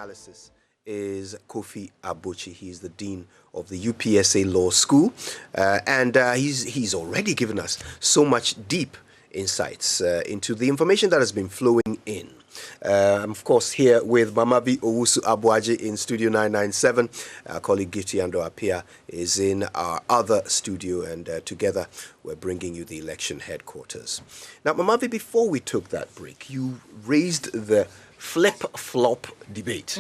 analysis is Kofi Abuchi. He's the Dean of the UPSA Law School, and he's already given us so much deep insights into the information that has been flowing in. I'm, of course, here with Mamabi Owusu Abuaji in Studio 997. Our colleague Giti Ando Apia is in our other studio, and together we're bringing you the election headquarters. Now, Mamabi, before we took that break, you raised the flip-flop debate.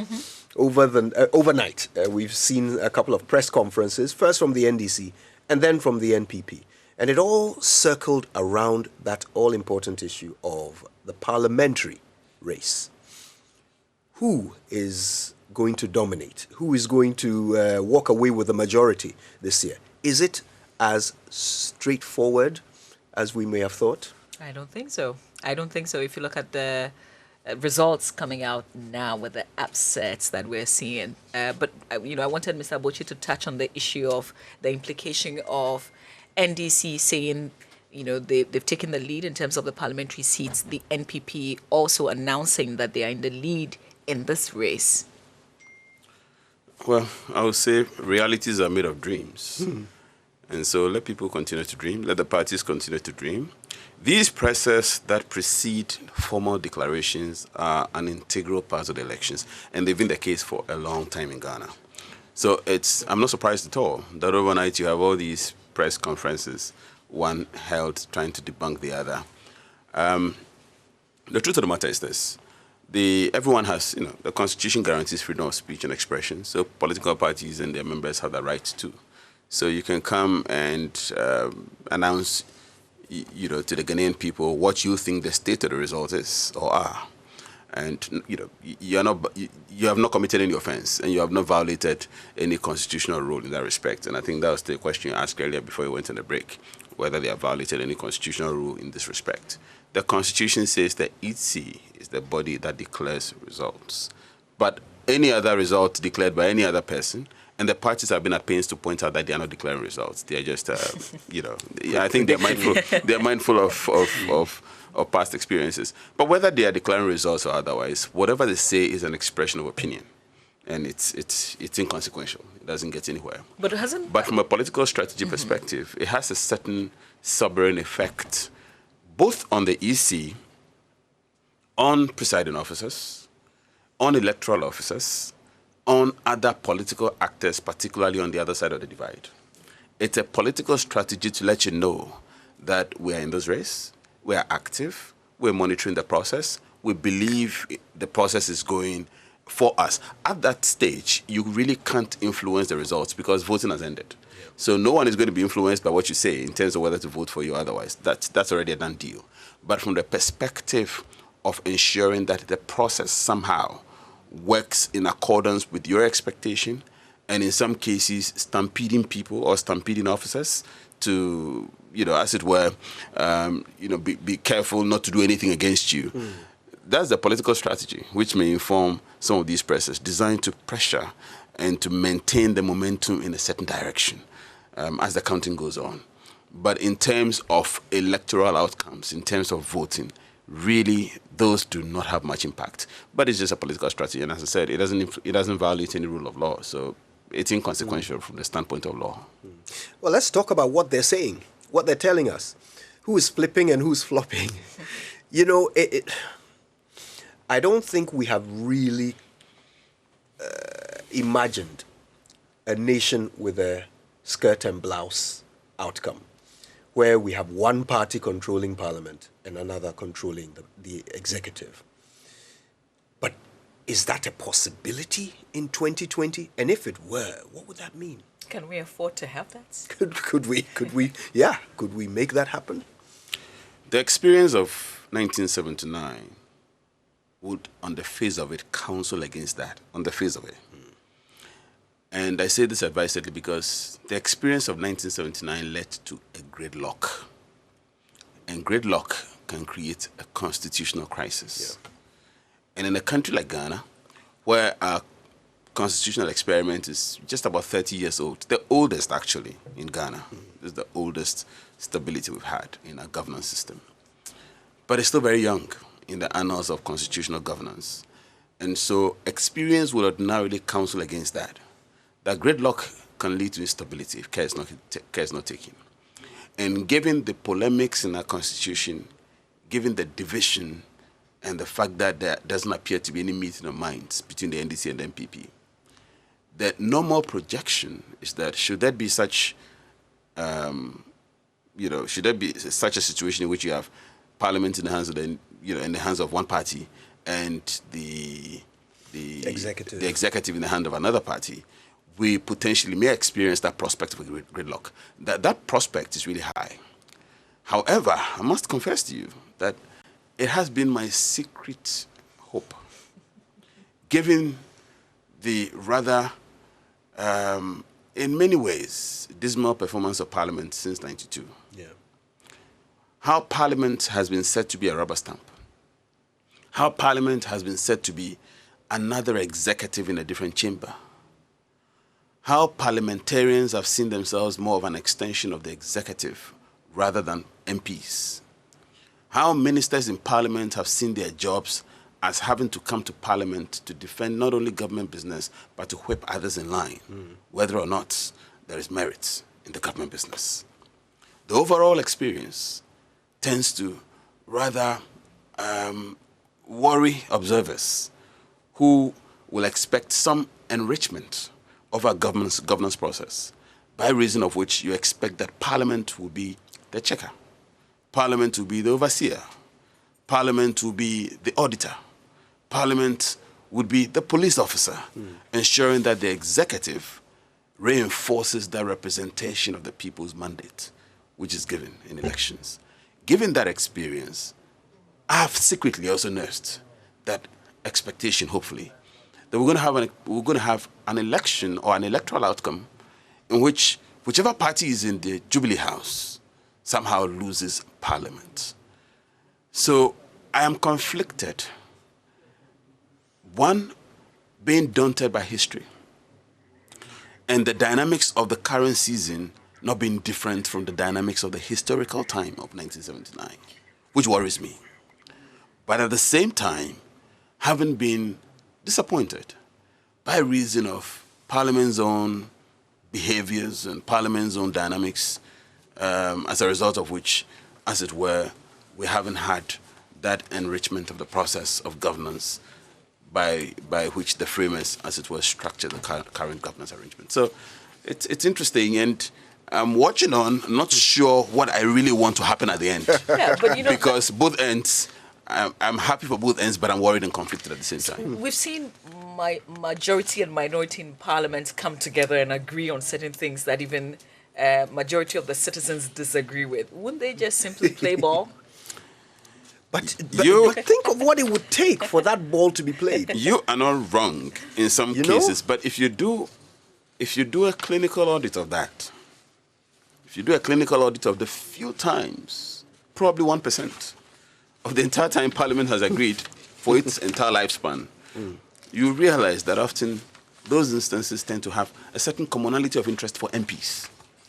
Overnight. We've seen a couple of press conferences, first from the NDC and then from the NPP. And it all circled around that all-important issue of the parliamentary race. Who is going to dominate? Who is going to walk away with the majority this year? Is it as straightforward as we may have thought? I don't think so. If you look at the results coming out now with the upsets that we're seeing. But I wanted Mr. Abuchi to touch on the issue of the implication of NDC saying, they've taken the lead in terms of the parliamentary seats. The NPP also announcing that they are in the lead in this race. Well, I would say realities are made of dreams. And so let people continue to dream. Let the parties continue to dream. These presses that precede formal declarations are an integral part of the elections, and they've been the case for a long time in Ghana. So I'm not surprised at all that overnight you have all these press conferences, one held trying to debunk the other. The truth of the matter is this. Everyone has, the Constitution guarantees freedom of speech and expression, so political parties and their members have the right too. So you can come and announce to the Ghanaian people what you think the state of the result is or are. And, you have not committed any offense and you have not violated any constitutional rule in that respect. And I think that was the question you asked earlier before you went on the break, whether they have violated any constitutional rule in this respect. The Constitution says that EC is the body that declares results. But any other result declared by any other person, and the parties have been at pains to point out that they are not declaring results. They are just, I think they're mindful. They're mindful of past experiences. But whether they are declaring results or otherwise, whatever they say is an expression of opinion, and it's inconsequential. It doesn't get anywhere. But from a political strategy perspective, it has a certain sovereign effect, both on the EC, on presiding officers, on electoral officers, on other political actors, particularly on the other side of the divide. It's a political strategy to let you know that we are in this race, we are active, we're monitoring the process, we believe the process is going for us. At that stage, you really can't influence the results because voting has ended. So no one is going to be influenced by what you say in terms of whether to vote for you or otherwise. That's already a done deal. But from the perspective of ensuring that the process somehow works in accordance with your expectation, and in some cases stampeding people or stampeding officers to, as it were, be careful not to do anything against you. That's the political strategy, which may inform some of these presses, designed to pressure and to maintain the momentum in a certain direction as the counting goes on. But in terms of electoral outcomes, in terms of voting, really, those do not have much impact. But it's just a political strategy. And as I said, it doesn't violate any rule of law. So it's inconsequential from the standpoint of law. Well, let's talk about what they're saying, what they're telling us. Who is flipping and who's flopping? I don't think we have really imagined a nation with a skirt and blouse outcome, where we have one party controlling parliament and another controlling the executive. But is that a possibility in 2020? And if it were, what would that mean? Can we afford to have that? Could we make that happen? The experience of 1979 would, on the face of it, counsel against that, on the face of it. And I say this advisedly because the experience of 1979 led to a gridlock. And gridlock can create a constitutional crisis. Yeah. And in a country like Ghana, where our constitutional experiment is just about 30 years old, the oldest actually in Ghana, this is the oldest stability we've had in our governance system. But it's still very young in the annals of constitutional governance. And so experience will ordinarily counsel against that. That gridlock can lead to instability if care is not taken. And given the polemics in our constitution, given the division and the fact that there doesn't appear to be any meeting of minds between the NDC and the MPP, the normal projection is that should there be such, should there be such a situation in which you have Parliament in the hands of in the hands of one party and the executive in the hand of another party, we potentially may experience that prospect of a gridlock. That prospect is really high. However, I must confess to you that it has been my secret hope, given the rather, in many ways, dismal performance of Parliament since '92. Yeah. How Parliament has been said to be a rubber stamp. How Parliament has been said to be another executive in a different chamber. How parliamentarians have seen themselves more of an extension of the executive rather than MPs. How ministers in Parliament have seen their jobs as having to come to Parliament to defend not only government business, but to whip others in line, whether or not there is merit in the government business. The overall experience tends to rather worry observers who will expect some enrichment of our governance process, by reason of which you expect that Parliament will be the checker, Parliament will be the overseer, Parliament will be the auditor, Parliament would be the police officer, ensuring that the executive reinforces the representation of the people's mandate, which is given in elections. Given that experience, I have secretly also nursed that expectation, hopefully, that we're going to have an election or an electoral outcome in which whichever party is in the Jubilee House somehow loses Parliament. So I am conflicted. One, being daunted by history and the dynamics of the current season not being different from the dynamics of the historical time of 1979, which worries me. But at the same time, having been disappointed by reason of Parliament's own behaviors and Parliament's own dynamics, as a result of which, as it were, we haven't had that enrichment of the process of governance by which the framers, as it were, structured the current governance arrangement. So it's interesting, and I'm watching on, not sure what I really want to happen at the end. Yeah, but because both ends, I'm happy for both ends, but I'm worried and conflicted at the same time. We've seen majority and minority in Parliament come together and agree on certain things that even majority of the citizens disagree with. Wouldn't they just simply play ball? But think of what it would take for that ball to be played. You are not wrong in some cases, but if you do a clinical audit of that, if you do a clinical audit of the few times, probably 1% of the entire time Parliament has agreed for its entire lifespan, you realize that often those instances tend to have a certain commonality of interest for MPs.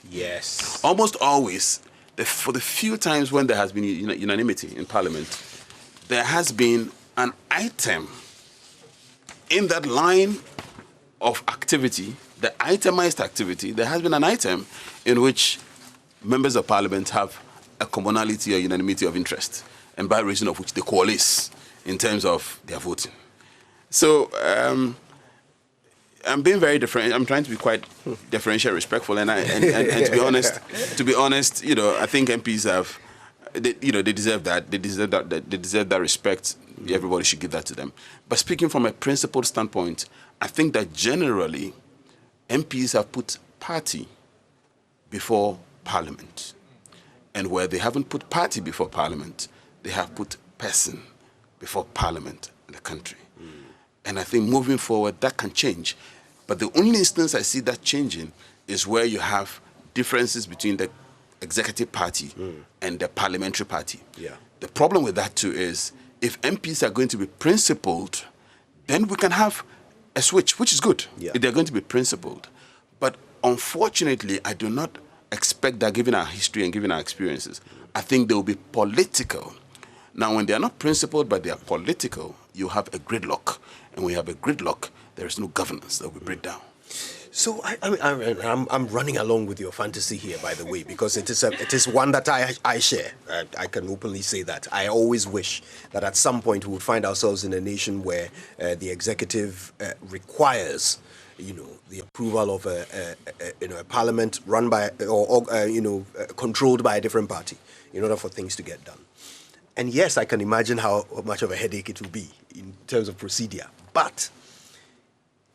Yes. Almost always, for the few times when there has been unanimity in Parliament, there has been an item in that line of activity, the itemized activity, there has been an item in which members of Parliament have a commonality or unanimity of interest, and by reason of which they coalesce in terms of their voting. So I'm being very different. I'm trying to be quite differential, respectful, and to be honest, I think MPs have, they deserve that. They deserve that respect. Everybody should give that to them. But speaking from a principled standpoint, I think that generally MPs have put party before Parliament, and where they haven't put party before Parliament, they have put person before Parliament and the country. And I think moving forward, that can change. But the only instance I see that changing is where you have differences between the executive party and the parliamentary party. Yeah. The problem with that, too, is if MPs are going to be principled, then we can have a switch, which is good. Yeah. If they're going to be principled. But unfortunately, I do not expect that, given our history and given our experiences. I think they will be political. Now, when they are not principled, but they are political, you have a gridlock. And when you have a gridlock, there is no governance that will break down. So I'm running along with your fantasy here, by the way, because it is one that I share. I can openly say that. I always wish that at some point we would find ourselves in a nation where the executive requires, the approval of a parliament run by or controlled by a different party in order for things to get done. And yes, I can imagine how much of a headache it will be in terms of procedure, but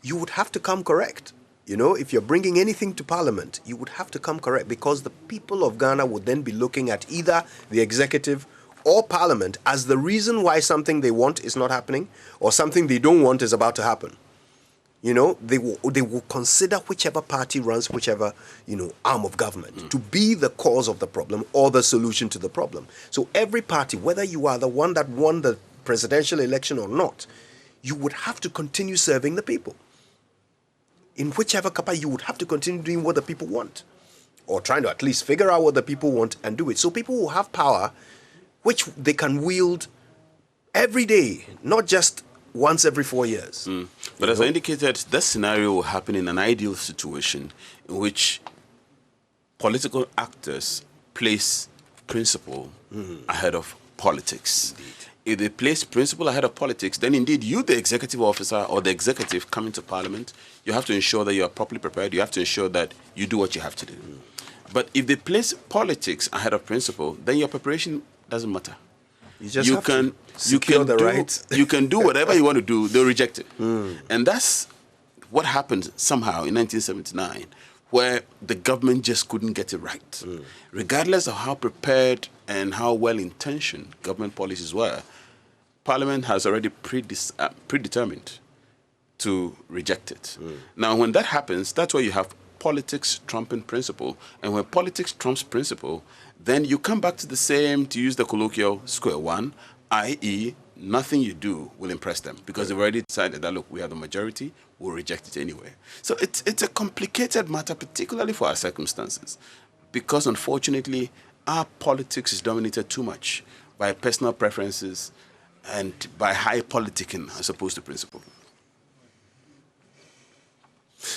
you would have to come correct. If you're bringing anything to Parliament, you would have to come correct, because the people of Ghana would then be looking at either the executive or Parliament as the reason why something they want is not happening or something they don't want is about to happen. They will consider whichever party runs whichever, arm of government to be the cause of the problem or the solution to the problem. So every party, whether you are the one that won the presidential election or not, you would have to continue serving the people. In whichever capacity, you would have to continue doing what the people want, or trying to at least figure out what the people want and do it. So people will have power, which they can wield every day, not just once every 4 years. But as I indicated, that scenario will happen in an ideal situation in which political actors place principle ahead of politics. Indeed. If they place principle ahead of politics, then indeed you, the executive officer or the executive coming to Parliament, you have to ensure that you are properly prepared. You have to ensure that you do what you have to do. But if they place politics ahead of principle, then your preparation doesn't matter. You can do whatever you want to do. They'll reject it. And that's what happened somehow in 1979, where the government just couldn't get it right. Regardless of how prepared and how well-intentioned government policies were, Parliament has already predetermined to reject it. Now, when that happens, that's where you have politics trumping principle. And when politics trumps principle, then you come back to the same, to use the colloquial, square one, i.e., nothing you do will impress them, because they've already decided that, look, we are the majority, we'll reject it anyway. So it's a complicated matter, particularly for our circumstances, because unfortunately, our politics is dominated too much by personal preferences and by high politicking as opposed to principle.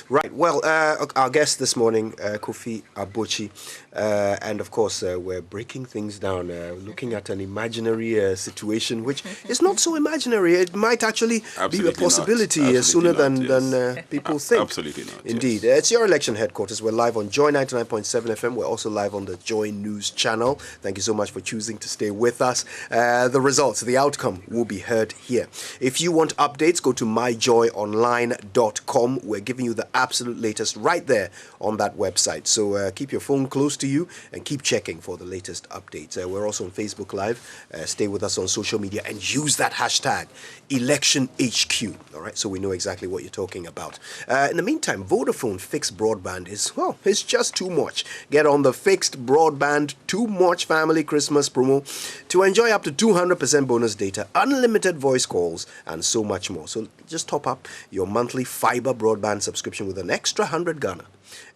Right. Well, our guest this morning, Kofi Abochi, and of course, we're breaking things down, looking at an imaginary situation, which is not so imaginary. It might actually be a possibility sooner than people think. Absolutely not. Indeed. Yes. It's your election headquarters. We're live on Joy 99.7 FM. We're also live on the JoyNews channel. Thank you so much for choosing to stay with us. The results, the outcome will be heard here. If you want updates, go to myjoyonline.com. We're giving you the absolute latest right there on that website. So keep your phone close to you and keep checking for the latest updates. We're also on Facebook Live. Stay with us on social media and use that hashtag ElectionHQ. All right, so we know exactly what you're talking about. In the meantime, Vodafone fixed broadband is, well, it's just too much. Get on the fixed broadband too much family Christmas promo to enjoy up to 200% bonus data, unlimited voice calls, and so much more. So just top up your monthly fiber broadband subscription with an extra 100 Ghana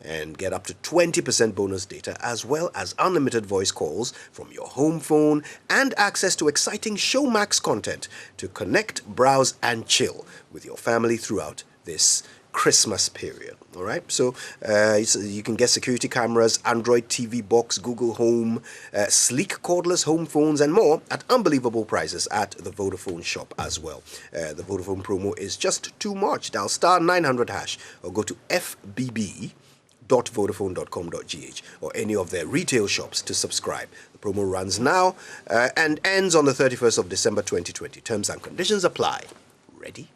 and get up to 20% bonus data, as well as unlimited voice calls from your home phone and access to exciting Showmax content to connect, browse, and chill with your family throughout this Christmas period. All right, so you can get security cameras, Android TV box, Google Home, sleek cordless home phones, and more at unbelievable prices at the Vodafone shop as well. The Vodafone promo is just too much. Dial star 900 hash or go to fbb.vodafone.com.gh or any of their retail shops to subscribe. The promo runs now and ends on the 31st of December 2020. Terms and conditions apply. Ready?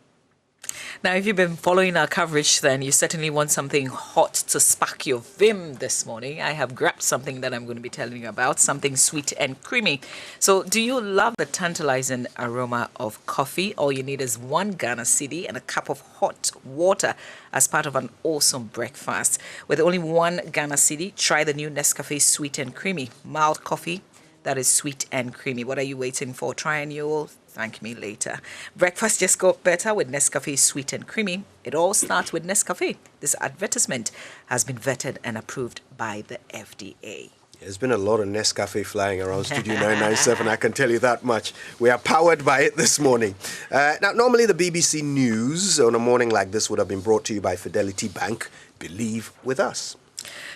Now, if you've been following our coverage, then you certainly want something hot to spark your vim this morning. I have grabbed something that I'm going to be telling you about, something sweet and creamy. So, do you love the tantalizing aroma of coffee? All you need is 1 Ghana cedi and a cup of hot water as part of an awesome breakfast. With only 1 Ghana cedi, try the new Nescafe Sweet and Creamy. Mild coffee that is sweet and creamy. What are you waiting for? Try and you'll thank me later. Breakfast just got better with Nescafe Sweet and Creamy. It all starts with Nescafe. This advertisement has been vetted and approved by the FDA. There's been a lot of Nescafe flying around Studio 997, I can tell you that much. We are powered by it this morning. Now, normally the BBC News on a morning like this would have been brought to you by Fidelity Bank. Believe with us.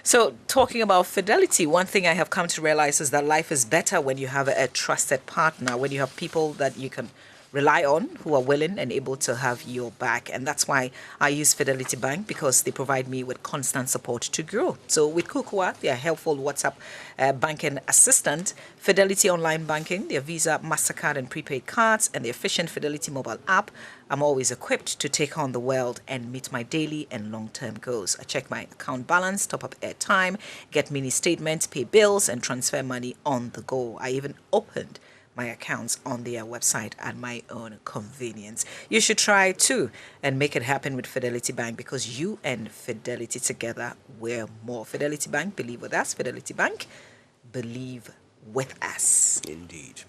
So, talking about Fidelity, one thing I have come to realize is that life is better when you have a trusted partner, when you have people that you can rely on who are willing and able to have your back. And that's why I use Fidelity Bank, because they provide me with constant support to grow. So with Kukua, their helpful WhatsApp banking assistant, Fidelity Online Banking, their Visa, MasterCard and prepaid cards, and the efficient Fidelity mobile app, I'm always equipped to take on the world and meet my daily and long-term goals. I check my account balance, top up airtime, get mini statements, pay bills, and transfer money on the go. I even opened my accounts on their website at my own convenience. You should try too and make it happen with Fidelity Bank, because you and Fidelity together, we're more. Fidelity Bank, believe with us. Fidelity Bank, believe with us. Indeed.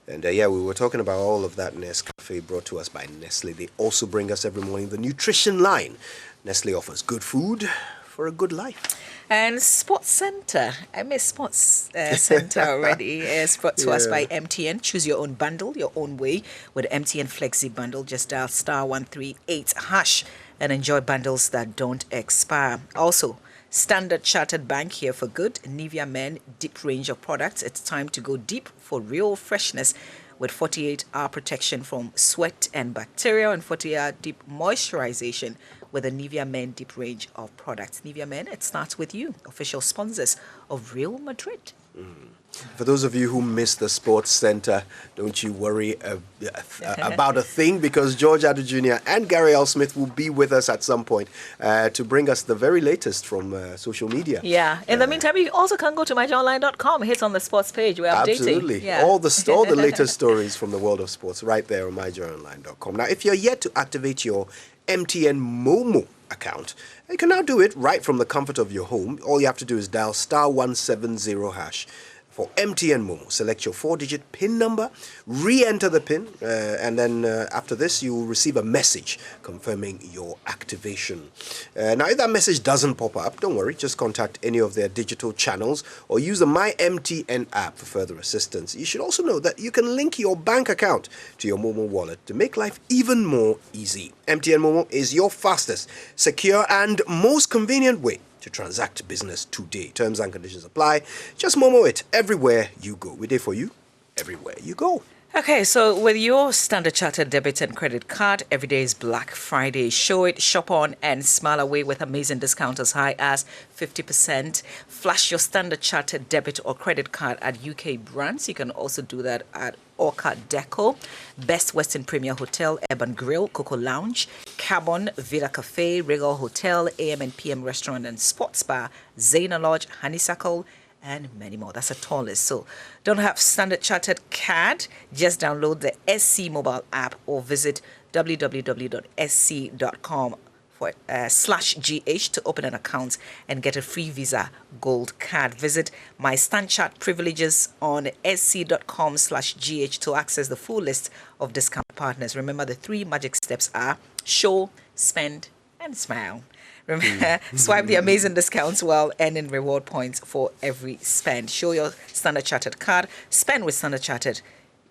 And we were talking about all of that Nescafe brought to us by Nestle. They also bring us every morning the nutrition line. Nestle offers good food for a good life. And Sports Center, I miss Sports Center already. It's brought to us by MTN. Choose your own bundle, your own way with MTN Flexi Bundle. Just dial *138# and enjoy bundles that don't expire. Also, Standard Chartered Bank, here for good. Nivea Men deep range of products. It's time to go deep for real freshness with 48-hour protection from sweat and bacteria, and 48-hour deep moisturization with a Nivea Men deep range of products. Nivea Men, it starts with you. Official sponsors of Real Madrid. For those of you who missed the Sports Center, don't you worry about a thing, because George Addo Jr. and Gary L. Smith will be with us at some point to bring us the very latest from social media. Yeah. In the meantime, you also can go to myjoyonline.com. Hit on the sports page. We're updating. Absolutely. Yeah. All the latest stories from the world of sports right there on myjoyonline.com. Now, if you're yet to activate your MTN Momo account, you can now do it right from the comfort of your home. All you have to do is dial *170# for MTN Momo. Select your 4-digit PIN number, re-enter the PIN, and then after this, you will receive a message confirming your activation. Now, if that message doesn't pop up, don't worry. Just contact any of their digital channels or use the My MTN app for further assistance. You should also know that you can link your bank account to your Momo wallet to make life even more easy. MTN Momo is your fastest, secure, and most convenient way to transact business today. Terms and conditions apply. Just Momo it everywhere you go. We're there for you everywhere you go. Okay, so with your Standard Chartered debit and credit card, every day is Black Friday. Show it, shop on, and smile away with amazing discounts as high as 50%. Flash your Standard Chartered debit or credit card at UK brands. You can also do that at Orca Deco, Best Western Premier Hotel, Urban Grill, Coco Lounge, Cabon, Villa Cafe, Regal Hotel, AM and PM Restaurant and Sports Bar, Zena Lodge, Honeysuckle, and many more. That's a tall list. So don't have Standard Chartered card? Just download the SC mobile app or visit www.sc.com/GH to open an account and get a free Visa Gold card. Visit my StanChart privileges on sc.com/GH to access the full list of discount partners. Remember, the 3 magic steps are show, spend, and smile. Remember, swipe the amazing discounts while earning reward points for every spend. Show your Standard Chartered card. Spend with Standard Chartered.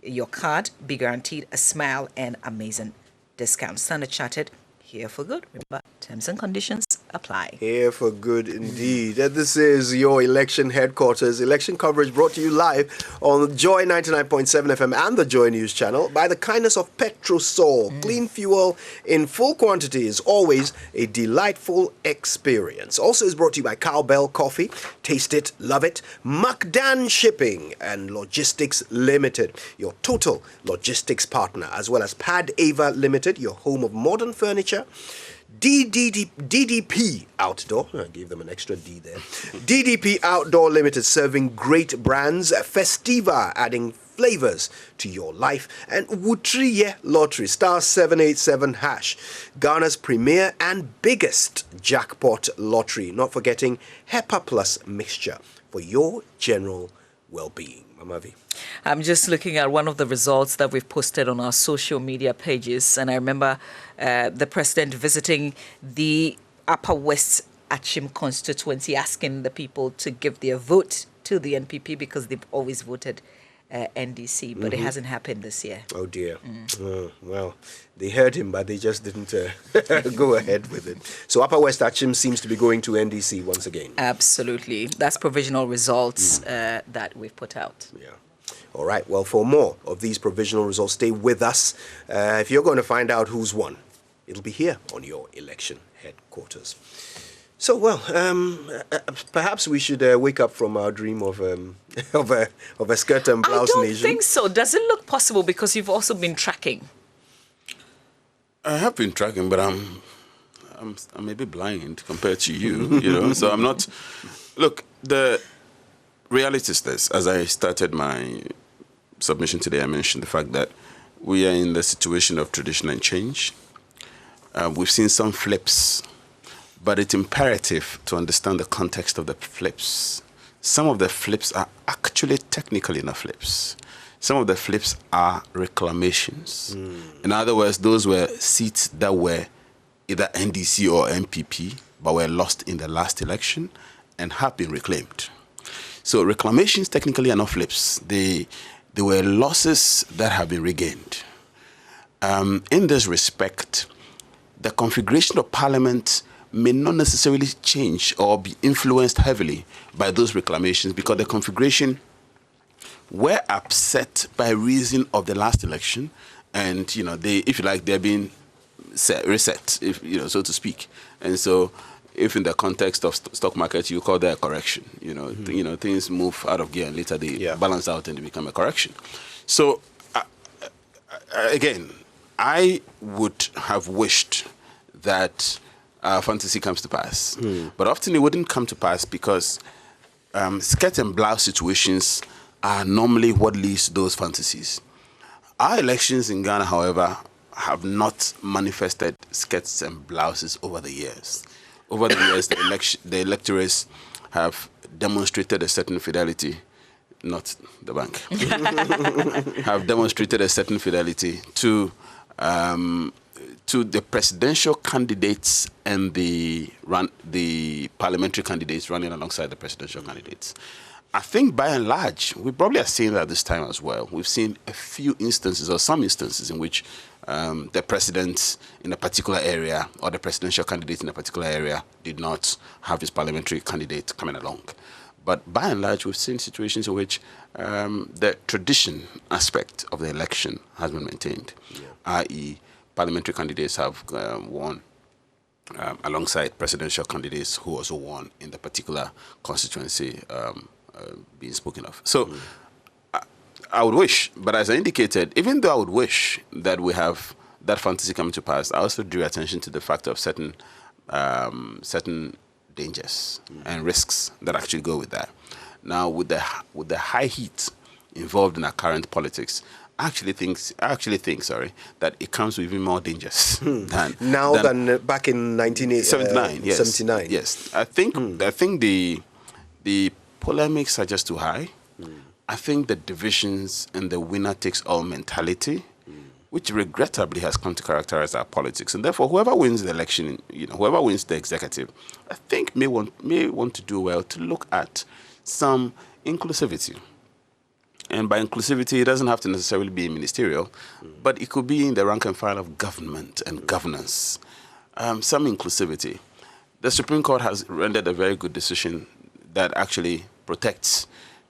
Your card be guaranteed a smile and amazing discounts. Standard Chartered, here for good. Remember, terms and conditions apply. Here for good indeed. And this is your election headquarters. Election coverage brought to you live on Joy 99.7 FM and the Joy News channel by the kindness of Petrosol. Clean fuel in full quantity is always a delightful experience. Also is brought to you by Cowbell Coffee. Taste it, love it. Macdan Shipping and Logistics Limited, your total logistics partner, as well as Pad Ava Limited, your home of modern furniture. DDP Outdoor, I gave them an extra D there. DDP Outdoor Limited, serving great brands. Festiva, adding flavors to your life. And Wutriye Lottery, *787#. Ghana's premier and biggest jackpot lottery. Not forgetting HEPA Plus mixture for your general well-being. Mamavi. I'm just looking at one of the results that we've posted on our social media pages, and I remember the president visiting the Upper West Achim constituency, asking the people to give their vote to the NPP because they've always voted NDC, but it hasn't happened this year. Oh dear. Oh, well, they heard him, but they just didn't go ahead with it. So Upper West Achim seems to be going to NDC once again. Absolutely. That's provisional results that we've put out. Yeah. All right. Well, for more of these provisional results, stay with us. If you're going to find out who's won, it'll be here on your election headquarters. So, well, perhaps we should wake up from our dream of a skirt and blouse I don't nation. think so. Does it look possible? Because you've also been tracking. I have been tracking, but I'm a bit blind compared to you, you know. So I'm not. Look, the reality is this. As I started my submission today, I mentioned the fact that we are in the situation of tradition and change. We've seen some flips, but it's imperative to understand the context of the flips. Some of the flips are actually technically not flips. Some of the flips are reclamations. In other words, those were seats that were either NDC or MPP, but were lost in the last election and have been reclaimed. So reclamations technically are not flips. They were losses that have been regained. In this respect, the configuration of parliament may not necessarily change or be influenced heavily by those reclamations because the configuration were upset by reason of the last election, and you know they, if you like, they're being reset, if you know, so to speak. And so, if in the context of stock market you call that a correction, you know, things move out of gear and later they balance out and they become a correction. So, again, I would have wished that fantasy comes to pass. But often it wouldn't come to pass because skirt and blouse situations are normally what leads to those fantasies. Our elections in Ghana, however, have not manifested skirts and blouses over the years. Over the years, the electorates have demonstrated a certain fidelity, not the bank, have demonstrated a certain fidelity to the presidential candidates and the parliamentary candidates running alongside the presidential candidates. I think by and large, we probably are seeing that this time as well. We've seen a few instances or some instances in which the president in a particular area or the presidential candidate in a particular area did not have his parliamentary candidate coming along. But by and large, we've seen situations in which the tradition aspect of the election has been maintained, i.e., parliamentary candidates have won alongside presidential candidates who also won in the particular constituency being spoken of. So I would wish, but as I indicated, even though I would wish that we have that fantasy coming to pass, I also drew attention to the fact of certain dangers and risks that actually go with that. Now, with the high heat involved in our current politics, I actually think, that it comes with even more dangers than back in 1979. Yes. 79. Yes, I think the polemics are just too high. I think the divisions and the winner takes all mentality, which regrettably has come to characterize our politics, and therefore whoever wins the election, whoever wins the executive, I think may want to do well to look at some inclusivity. And by inclusivity, it doesn't have to necessarily be ministerial, but it could be in the rank and file of government and governance. Some inclusivity. The Supreme Court has rendered a very good decision that actually protects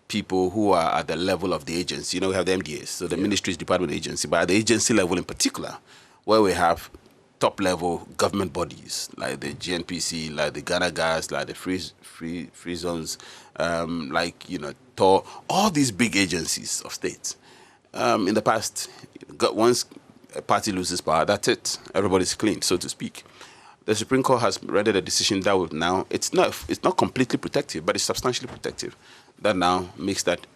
people who are at the level of the agency. We have the MDAs, so the Ministries Department Agency, but at the agency level in particular, where we have top-level government bodies like the GNPC, like the Ghana Gas, like the Free Zones, TOR, all these big agencies of state. In the past, once a party loses power, that's it. Everybody's clean, so to speak. The Supreme Court has rendered a decision that will now, it's not completely protective, but it's substantially protective. That now makes that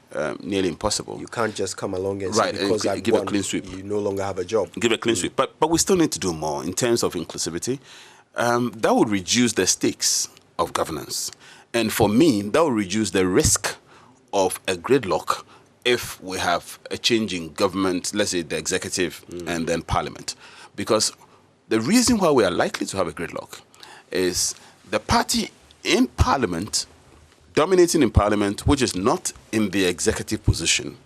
nearly impossible. You can't just come along and say because I give a clean sweep. You no longer have a job. Give a clean sweep. But we still need to do more in terms of inclusivity. That would reduce the stakes of governance. And for me, that would reduce the risk of a gridlock if we have a change in government, let's say the executive and then parliament. Because the reason why we are likely to have a gridlock is the party in parliament dominating in parliament, which is not in the executive position,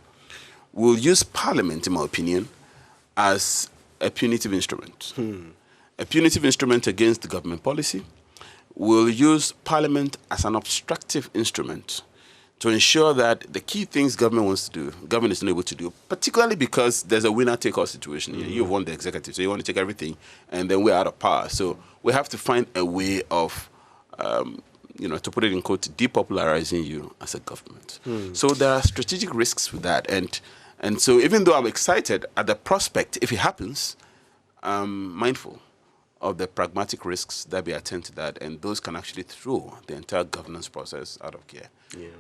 will use parliament, in my opinion, as a punitive instrument. A punitive instrument against the government policy, will use parliament as an obstructive instrument to ensure that the key things government wants to do, government is not able to do, particularly because there's a winner-take-all situation. You've won the executive, so you want to take everything, and then we're out of power. So we have to find a way of, to put it in quotes, depopularizing you as a government. So there are strategic risks with that. And so even though I'm excited at the prospect, if it happens, I'm mindful of the pragmatic risks that we attend to that, and those can actually throw the entire governance process out of gear.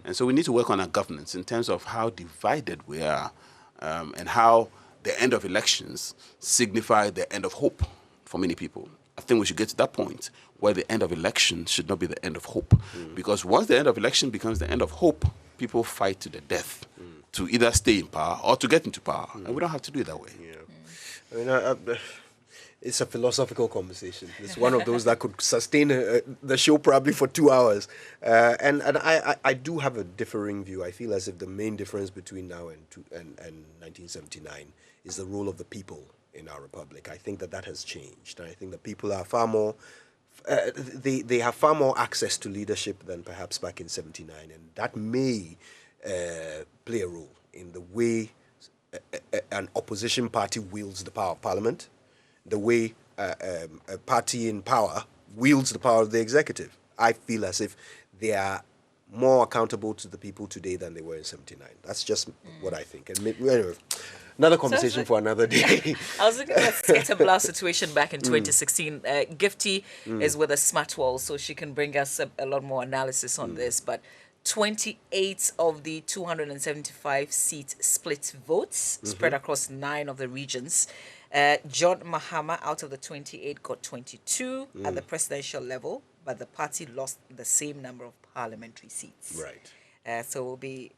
And so we need to work on our governance in terms of how divided we are, and how the end of elections signify the end of hope for many people. I think we should get to that point where the end of election should not be the end of hope. Because once the end of election becomes the end of hope, people fight to the death to either stay in power or to get into power. And we don't have to do it that way. I mean, it's a philosophical conversation. It's one of those that could sustain the show probably for 2 hours. And I do have a differing view. I feel as if the main difference between now and 1979 is the role of the people in our republic. I think that has changed. I think the people are far more, they have far more access to leadership than perhaps back in 79. And that may play a role in the way an opposition party wields the power of parliament, the way a party in power wields the power of the executive. I feel as if they are more accountable to the people today than they were in 79. That's just what I think. And anyway, another conversation for another day. I was looking at Sketa Blast situation back in 2016. Gifty is with a smart wall, so she can bring us a lot more analysis on this. But 28 of the 275 seat split votes spread across 9 of the regions. John Mahama, out of the 28, got 22 at the presidential level, but the party lost the same number of parliamentary seats. Right. So we'll be,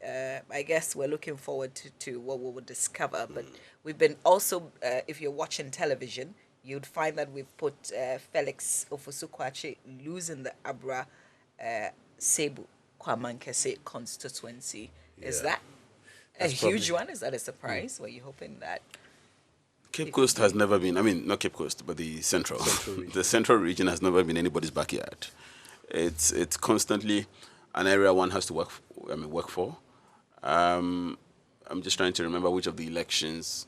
I guess we're looking forward to what we will discover. But we've been also, if you're watching television, you'd find that we've put Felix Ofosu-Kwakye losing the Abra Cebu Kwamankese constituency. Is that a huge one? Is that a surprise? Were you hoping that? Cape Coast has never been, not Cape Coast, but the central region. The central region has never been anybody's backyard. It's constantly an area one has to work for. I'm just trying to remember which of the elections,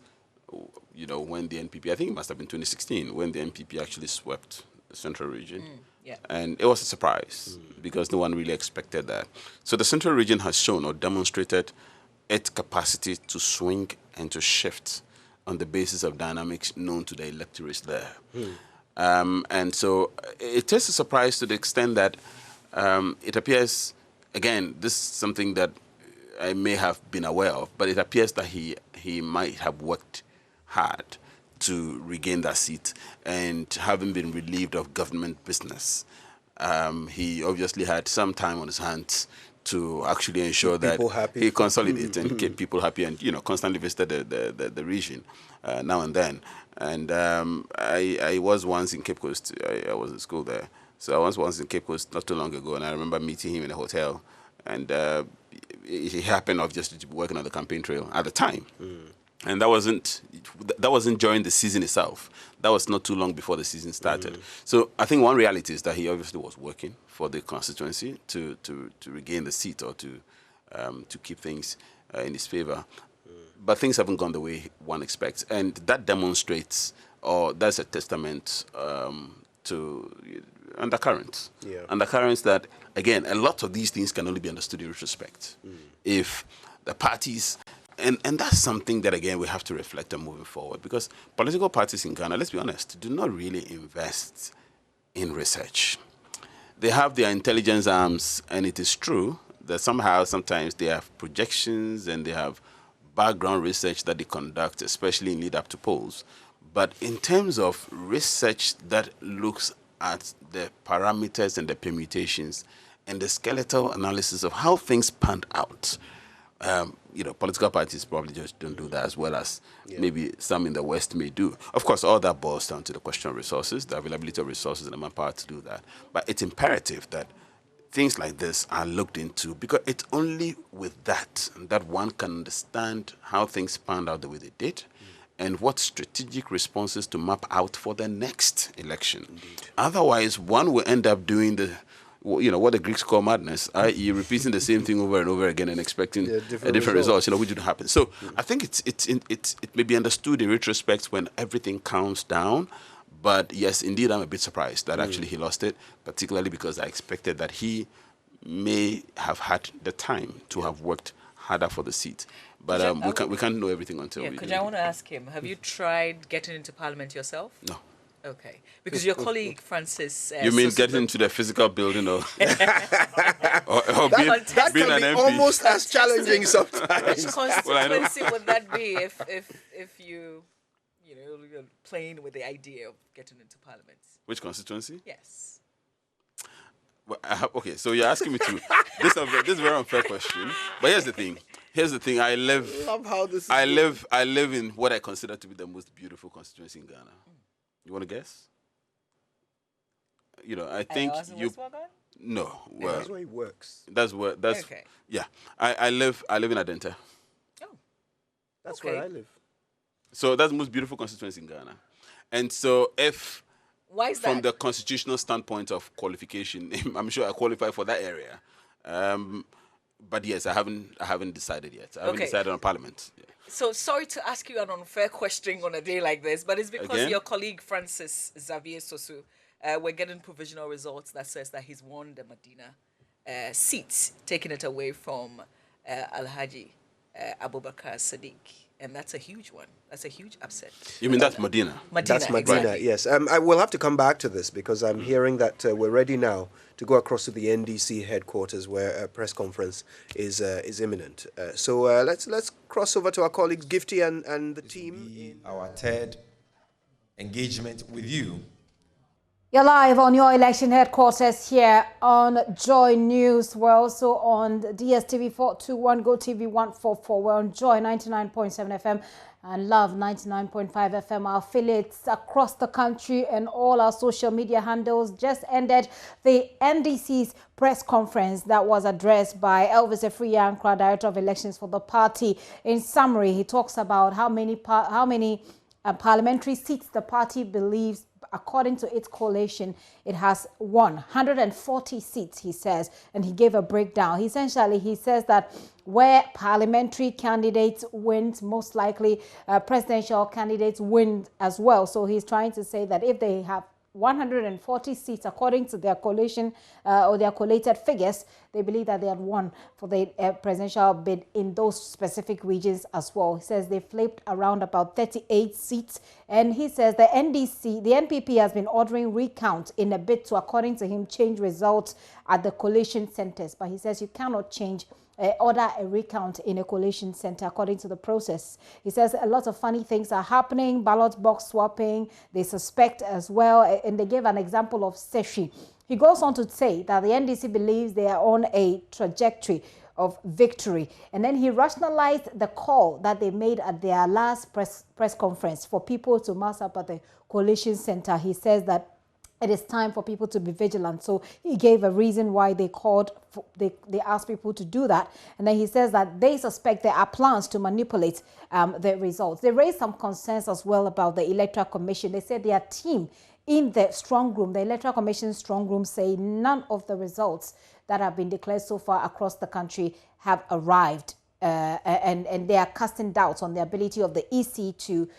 when the NPP, I think it must have been 2016, when the NPP actually swept the central region. And it was a surprise because no one really expected that. So the central region has shown or demonstrated its capacity to swing and to shift on the basis of dynamics known to the electorates there. And so it is a surprise to the extent that it appears, again, this is something that I may have been aware of, but it appears that he might have worked hard to regain that seat, and having been relieved of government business, he obviously had some time on his hands to actually ensure that he consolidated and kept people happy, and constantly visited the region now and then. And I was once in Cape Coast. I was in school there, so I was once in Cape Coast not too long ago, and I remember meeting him in a hotel, and he happened obviously to be working on the campaign trail at the time. And that wasn't during the season itself. That was not too long before the season started. So I think one reality is that he obviously was working for the constituency to regain the seat or to keep things in his favor. But things haven't gone the way one expects. And that demonstrates, or that's a testament to undercurrents. Undercurrents that, again, a lot of these things can only be understood in retrospect. If the parties... And that's something that, again, we have to reflect on moving forward, because political parties in Ghana, let's be honest, do not really invest in research. They have their intelligence arms, and it is true that sometimes they have projections and they have background research that they conduct, especially in lead up to polls. But in terms of research that looks at the parameters and the permutations and the skeletal analysis of how things panned out, political parties probably just don't do that as well as maybe some in the West may do. Of course, all that boils down to the question of resources, the availability of resources and the manpower to do that. But it's imperative that things like this are looked into, because it's only with that one can understand how things panned out the way they did, and what strategic responses to map out for the next election. Indeed. Otherwise, one will end up doing what the Greeks call madness, i.e., repeating the same thing over and over again and expecting a different result, which didn't happen. So I think it may be understood in retrospect when everything calms down. But yes, indeed, I'm a bit surprised that actually he lost it, particularly because I expected that he may have had the time to have worked harder for the seat. But we can't know everything until we do. I want to ask him, have you tried getting into Parliament yourself? No. Okay. Because your colleague, Francis... you mean getting into the physical building or being That being can an be MP? almost as challenging sometimes. Which constituency would that be if you're playing with the idea of getting into Parliament? Which constituency? Yes. Well, okay, so you're asking me to... This is a very unfair question. But here's the thing. I love how this is I live in what I consider to be the most beautiful constituency in Ghana. You want to guess? I think you... No. Well, that's where he works. That's okay. Yeah. I live in Adenta. Oh. That's Okay. where I live. So that's the most beautiful constituency in Ghana. And so Why is from that? the constitutional standpoint of qualification, I'm sure I qualify for that area. But yes, I haven't decided yet. I haven't decided on Parliament. Yeah. So sorry to ask you an unfair question on a day like this, but it's because Again? your colleague Francis Xavier Sosu, we're getting provisional results that says that he's won the Medina seat, taking it away from Alhaji Abubakar Sadiq. And that's a huge one. That's a huge upset. You mean that's Medina? That's Medina, exactly. yes. I will have to come back to this because I'm hearing that we're ready now to go across to the NDC headquarters where a press conference is imminent. So let's cross over to our colleagues Gifty and the team. Our third engagement with you. You're live on your election headquarters here on Joy News. We're also on DSTV 421, GoTV 144. We're on Joy 99.7 FM and Love 99.5 FM. Our affiliates across the country and all our social media handles. Just ended the NDC's press conference that was addressed by Elvis Efriyankra, Director of Elections for the party. In summary, he talks about how many parliamentary seats the party believes, according to its coalition, it has won 140 seats, he says, and he gave a breakdown. Essentially, he says that where parliamentary candidates win, most likely presidential candidates win as well. So he's trying to say that if they have 140 seats, according to their coalition or their collated figures, they believe that they have won for the presidential bid in those specific regions as well. He says they flipped around about 38 seats, and he says the NPP has been ordering recount in a bid to, according to him, change results at the coalition centers. But he says you cannot change order a recount in a coalition center according to the process. He says a lot of funny things are happening, ballot box swapping, they suspect as well, and they gave an example of Seshi. He goes on to say that the NDC believes they are on a trajectory of victory. And then he rationalized the call that they made at their last press conference for people to mass up at the coalition center. He says that it is time for people to be vigilant. So he gave a reason why they called, they asked people to do that. And then he says that they suspect there are plans to manipulate the results. They raised some concerns as well about the Electoral Commission. They said their team in the strong room, the Electoral Commission strong room, say none of the results that have been declared so far across the country have arrived. And they are casting doubts on the ability of the EC to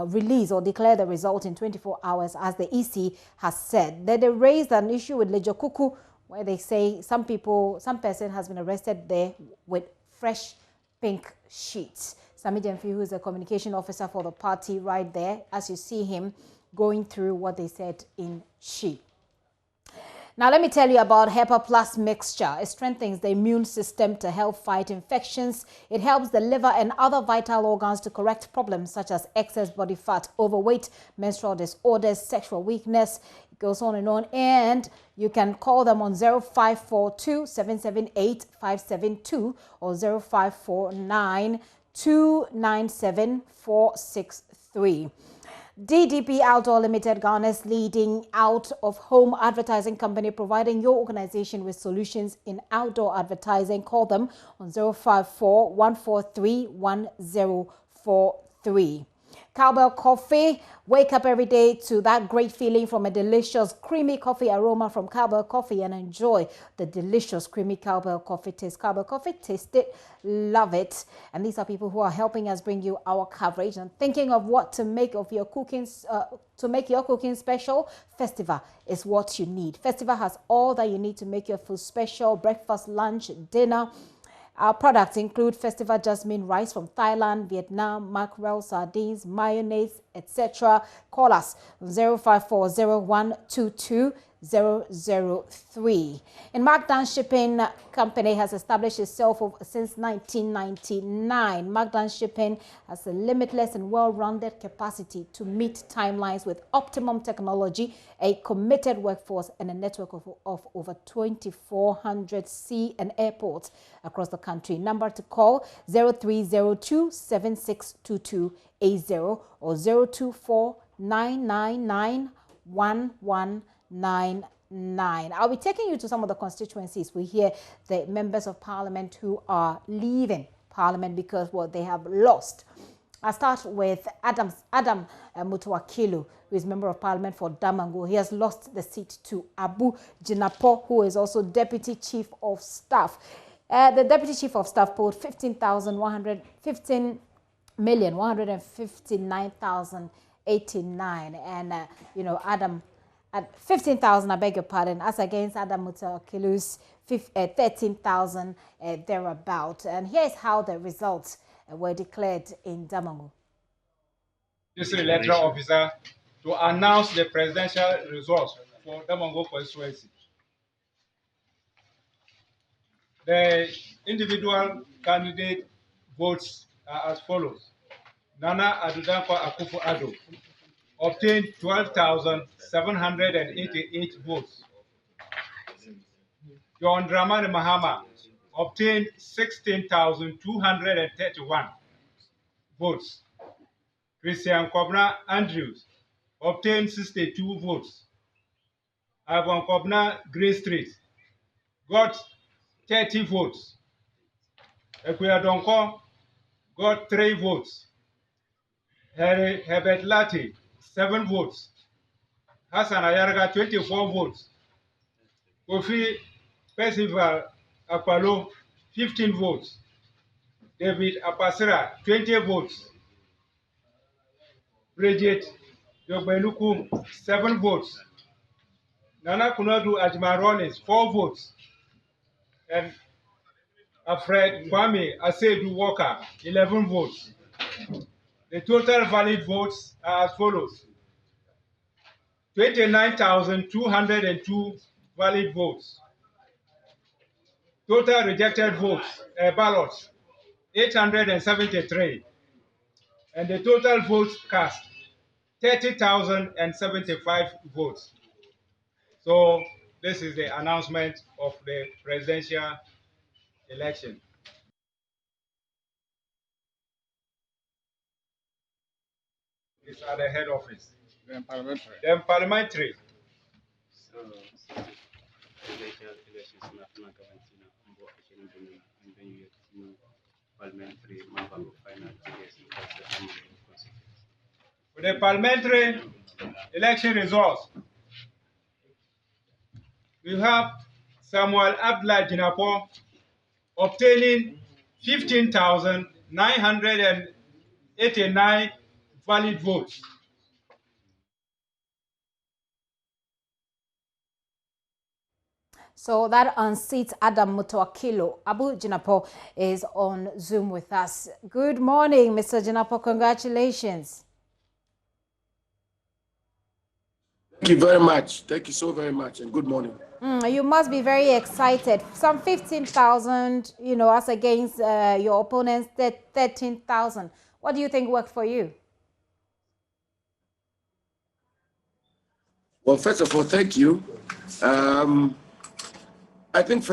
release or declare the result in 24 hours, as the EC has said. Then they raised an issue with Lejokuku, where they say some person has been arrested there with fresh pink sheets. Sami Jemfi, who is a communication officer for the party, right there, as you see him going through what they said in sheet. Now, let me tell you about Hepa Plus mixture. It strengthens the immune system to help fight infections. It helps the liver and other vital organs to correct problems such as excess body fat, overweight, menstrual disorders, sexual weakness. It goes on, and you can call them on 0542 778 572 or 0549 297 463. DDP Outdoor Limited, Ghana's leading out-of-home advertising company, providing your organization with solutions in outdoor advertising. Call them on 054-143-1043. Cowbell Coffee. Wake up every day to that great feeling from a delicious creamy coffee aroma from Cowbell Coffee and enjoy the delicious creamy Cowbell Coffee taste. Cowbell Coffee, taste it, love it. And these are people who are helping us bring you our coverage and thinking of what to make of your cooking, to make your cooking special. Festiva is what you need. Festiva has all that you need to make your food special: breakfast, lunch, dinner. Our products include Festiva jasmine rice from Thailand, Vietnam, mackerel, sardines, mayonnaise, etc. Call us 054-0122-003. And Markdown Shipping Company has established itself since 1999. Markdown Shipping has a limitless and well-rounded capacity to meet timelines with optimum technology, a committed workforce, and a network of over 2,400 sea and airports across the country. Number to call 0302-762280 or 024-999-1199. I'll be taking you to some of the constituencies. We hear the members of parliament who are leaving parliament because they have lost. I'll start with Adam Mutuakilu, who is member of parliament for Damango. He has lost the seat to Abu Jinapo, who is also deputy chief of staff. The deputy chief of staff polled 15,159,089, and Adam at 15,000, I beg your pardon, as against Adam Mutuakilu's 13,000 thereabout. And here's how the results were declared in Damango. District Electoral Officer to announce the presidential results for Damango constituency. The individual candidate votes are as follows. Nana Adudanko Akufo-Addo obtained 12,788 votes. John Dramani Mahama obtained 16,231 votes. Christian Kobna Andrews obtained 62 votes. Ivan Kobna Grey Street got 30 votes. Ekuya Donko got 3 votes. Herbert Lati, 7 votes. Hassan Ayarga, 24 votes. Kofi Percival Apalo, 15 votes. David Apasira, 20 votes. Bridget Yogbeluku, 7 votes. Nana Kunadu Ajman Rollins, 4 votes. And Alfred Kwame Asedu Walker, 11 votes. The total valid votes are as follows. 29,202 valid votes. Total rejected votes, ballots, 873. And the total votes cast, 30,075 votes. So this is the announcement of the presidential election. It's at the head office. Then parliamentary. Then parliamentary. So presidential elections and then you get parliamentary final. For the parliamentary election results, we have Samuel Abdullah Jinapo obtaining 15,989 valid votes. So that unseats Adam Mutuakilu. Abu Jinapo is on Zoom with us. Good morning, Mr. Jinapo. Congratulations. Thank you very much. Thank you so very much, and good morning. You must be very excited. Some 15,000, as against your opponent's 13,000. What do you think worked for you? Well, first of all, thank you. I think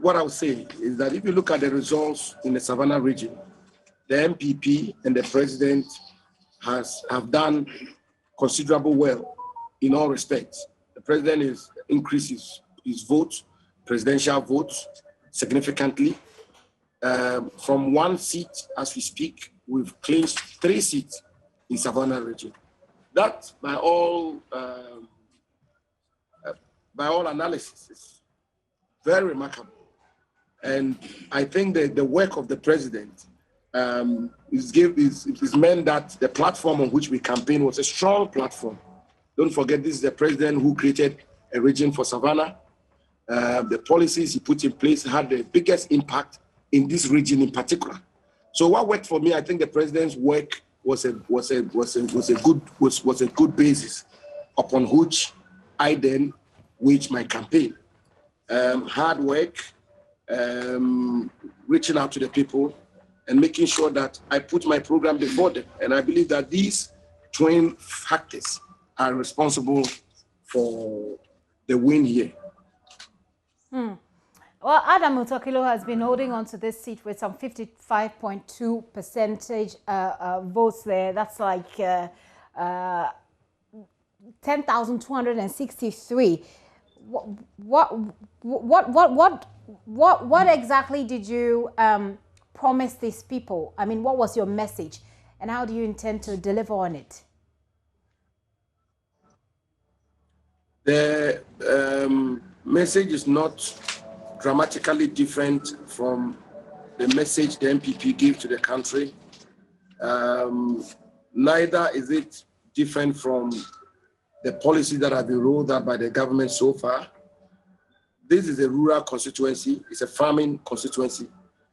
what I would say is that if you look at the results in the Savannah region, the MPP and the president have done considerable well in all respects. The president is increases his votes, presidential votes, significantly. From one seat, as we speak, we've clinched 3 seats in Savannah region. That, by all analysis, is very remarkable. And I think that the work of the president is meant that the platform on which we campaign was a strong platform. Don't forget, this is the president who created a region for Savannah. The policies he put in place had the biggest impact in this region in particular. So what worked for me, I think the president's work was a good basis upon which I then waged my campaign. Hard work, reaching out to the people, and making sure that I put my program before them. And I believe that these twin factors are responsible for the win here. Well, Adam Utokilo has been holding on to this seat with some 55.2% votes there. That's like 10,263. What exactly did you promise these people? I mean, what was your message, and how do you intend to deliver on it? The message is not dramatically different from the message the MPP gave to the country. Neither is it different from the policies that have been rolled out by the government so far. This is a rural constituency, it's a farming constituency.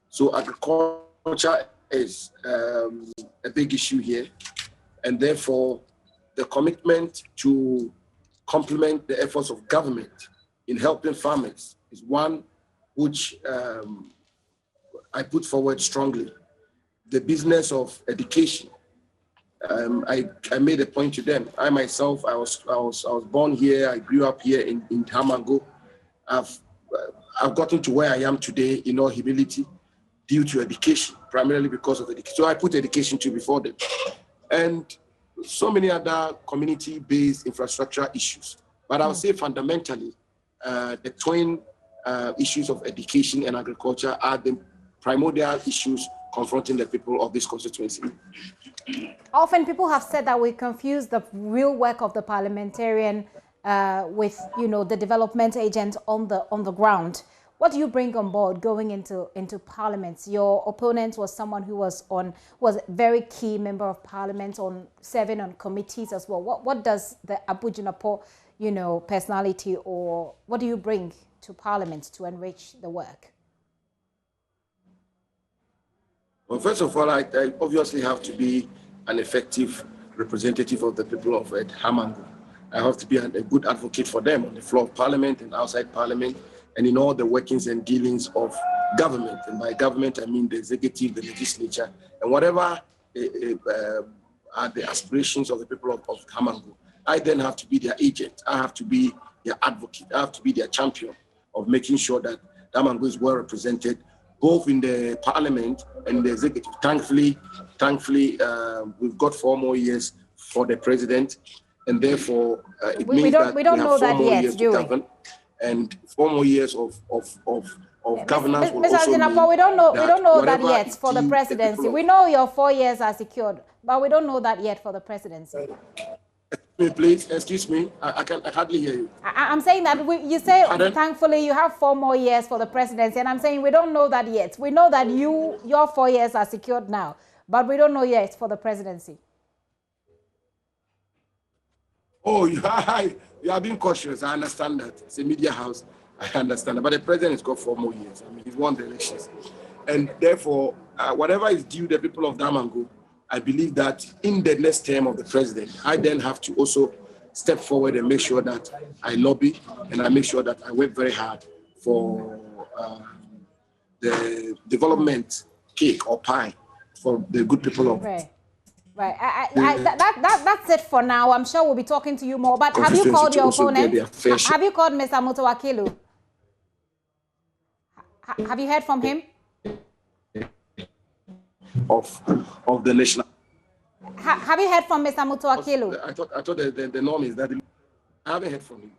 So agriculture is a big issue here. And therefore, the commitment to complement the efforts of government in helping farmers is one which I put forward strongly. The business of education, I made a point to them. I myself, I was born here. I grew up here in Hamango. I've gotten to where I am today in all humility due to education, primarily because of education. So I put education to before them, and so many other community-based infrastructure issues. But I would say fundamentally, the twin issues of education and agriculture are the primordial issues confronting the people of this constituency. Often people have said that we confuse the real work of the parliamentarian with, the development agent on the ground. What do you bring on board going into parliament? Your opponent was someone who was a very key member of parliament, on serving on committees as well. What does the Abu Jinapo, personality, or what do you bring to parliament to enrich the work? Well, first of all, I obviously have to be an effective representative of the people of Hamango. I have to be a good advocate for them on the floor of parliament and outside parliament, and in all the workings and dealings of government. And by government, I mean the executive, the legislature, and whatever are the aspirations of the people of Hamango. I then have to be their agent. I have to be their advocate. I have to be their champion of making sure that Hamango is well represented, both in the parliament and the executive. Thankfully, we've got 4 more years for the president, and therefore it means that we have 4 more years to govern, and 4 more years of governance will also mean we don't know that yet for the presidency. We know your 4 years are secured, but we don't know that yet for the presidency. Please, excuse me, I hardly hear you. I'm saying that you say, thankfully, you have 4 more years for the presidency, and I'm saying we don't know that yet. We know that your 4 years are secured now, but we don't know yet for the presidency. Oh, you are being cautious. I understand that. It's a media house. I understand that. But the president has got 4 more years. I mean, he's won the elections. And therefore, whatever is due the people of Damango, I believe that in the next term of the president, I then have to also step forward and make sure that I lobby and I make sure that I work very hard for the development cake or pie for the good people of Right. That's it for now. I'm sure we'll be talking to you more. But have you called your opponent? Have you called Mr. Mutowakilu? Have you heard from him? Of the national. have you heard from Mr. Mutuakilu? I thought the norm is that I haven't heard from him.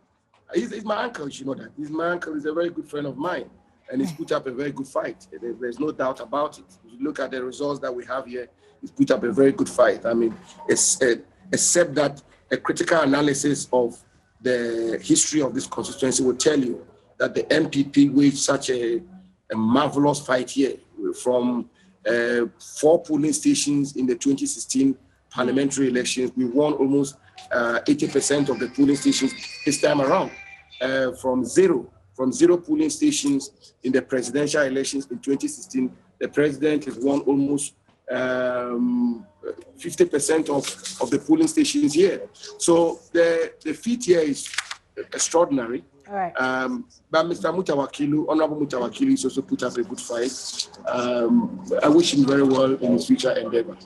He's my uncle, you know that. He's my uncle. He's a very good friend of mine, and he's put up a very good fight. There's no doubt about it. If you look at the results that we have here, he's put up a very good fight. I mean, except that a critical analysis of the history of this constituency will tell you that the MPP waged such a marvelous fight here from 4 polling stations in the 2016 parliamentary elections. We won almost 80% of the polling stations this time around. From zero polling stations in the presidential elections in 2016, the president has won almost 50% of the polling stations here. So the feat here is extraordinary. All right. But Mr. Mutawakilu, Honorable Mutawakilu, is also put up a good fight. I wish him very well in his future endeavor.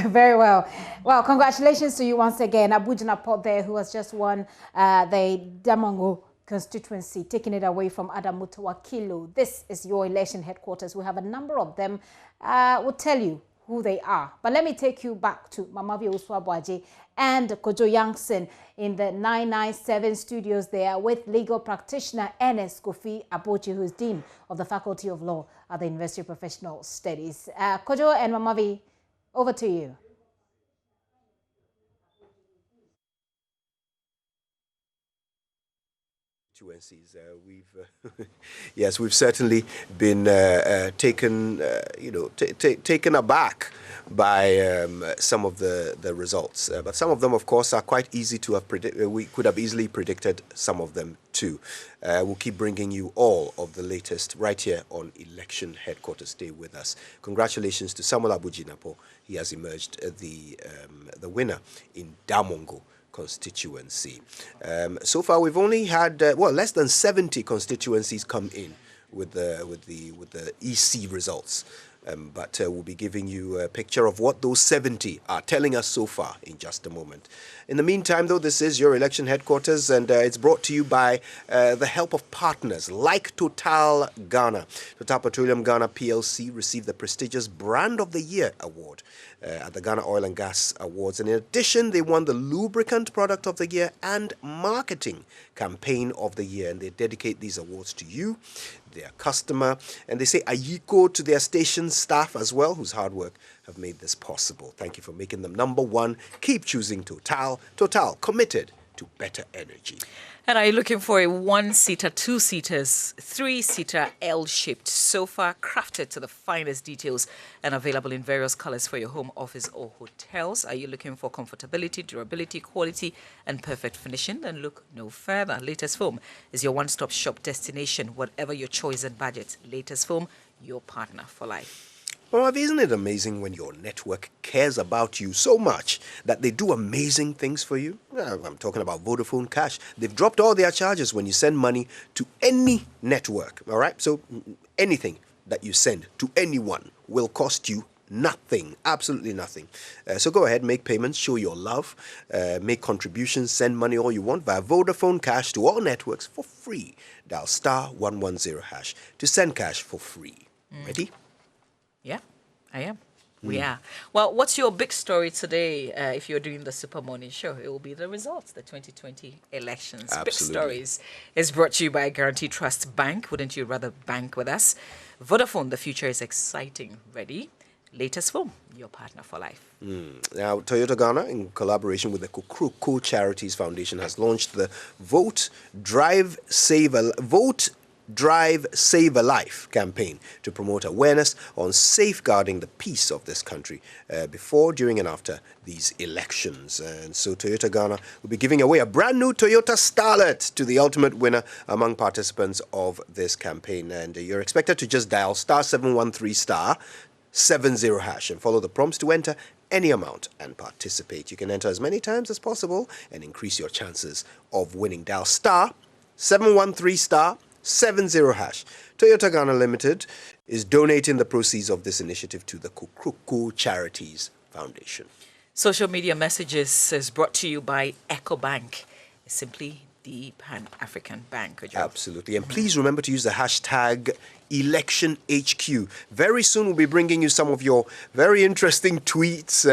Very well. Well, congratulations to you once again. Abujina Port there, who has just won the Damongo constituency, taking it away from Adam Mutawakilu. This is your election headquarters. We have a number of them. We'll tell you who they are. But let me take you back to Mamavi Uswabwaje and Kojo Youngson in the 997 studios there with legal practitioner Ernest Kofi Abochi, who is Dean of the Faculty of Law at the University of Professional Studies. Kojo and Mamavi, over to you. We've certainly been taken aback by some of the results, but some of them, of course, are quite easy to have predicted. We could have easily predicted some of them too. We'll keep bringing you all of the latest right here on Election Headquarters. Stay with us. Congratulations to Samuel Abujinapo. He has emerged the winner in Damongo constituency. So far, we've only had less than 70 constituencies come in with the EC results. But we'll be giving you a picture of what those 70 are telling us so far in just a moment. In the meantime, though, this is your election headquarters, and it's brought to you by the help of partners like Total Ghana. Total Petroleum Ghana PLC received the prestigious Brand of the Year award at the Ghana Oil and Gas Awards. And in addition, they won the Lubricant Product of the Year and Marketing Campaign of the Year. And they dedicate these awards to you, their customer, and they say ayiko to their station staff as well, whose hard work have made this possible. Thank you for making them number one. Keep choosing Total. Total, committed to better energy. And are you looking for a 1-seater, 2-seaters, 3-seater L-shaped sofa crafted to the finest details and available in various colors for your home, office, or hotels? Are you looking for comfortability, durability, quality, and perfect finishing? Then look no further. Latest Foam is your one-stop shop destination, whatever your choice and budget. Latest Foam, your partner for life. Well, isn't it amazing when your network cares about you so much that they do amazing things for you? I'm talking about Vodafone Cash. They've dropped all their charges when you send money to any network, all right? So anything that you send to anyone will cost you nothing, absolutely nothing. So go ahead, make payments, show your love, make contributions, send money all you want via Vodafone Cash to all networks for free. Dial *110# to send cash for free. Ready? Yeah, I am. We are. Well, what's your big story today? If you're doing the Super Morning Show, it will be the results, the 2020 elections. Absolutely. Big Stories is brought to you by Guarantee Trust Bank. Wouldn't you rather bank with us? Vodafone, the future is exciting. Ready? Latest Foam, your partner for life. Now, Toyota Ghana, in collaboration with the Kukuruku Charities Foundation, has launched the Vote, Drive, Save a Life campaign to promote awareness on safeguarding the peace of this country before, during, and after these elections. And so Toyota Ghana will be giving away a brand new Toyota Starlet to the ultimate winner among participants of this campaign. And you're expected to just dial *713*70# and follow the prompts to enter any amount and participate. You can enter as many times as possible and increase your chances of winning. Dial *713*70#. Toyota Ghana Limited is donating the proceeds of this initiative to the Kukuruku Charities Foundation. Social media messages is brought to you by EcoBank. Simply the Pan-African Bank. Absolutely. And please remember to use the hashtag ElectionHQ. Very soon we'll be bringing you some of your very interesting tweets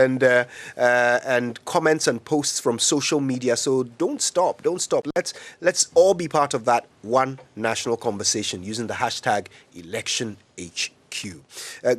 and comments and posts from social media. So don't stop. Let's all be part of that one national conversation using the hashtag ElectionHQ.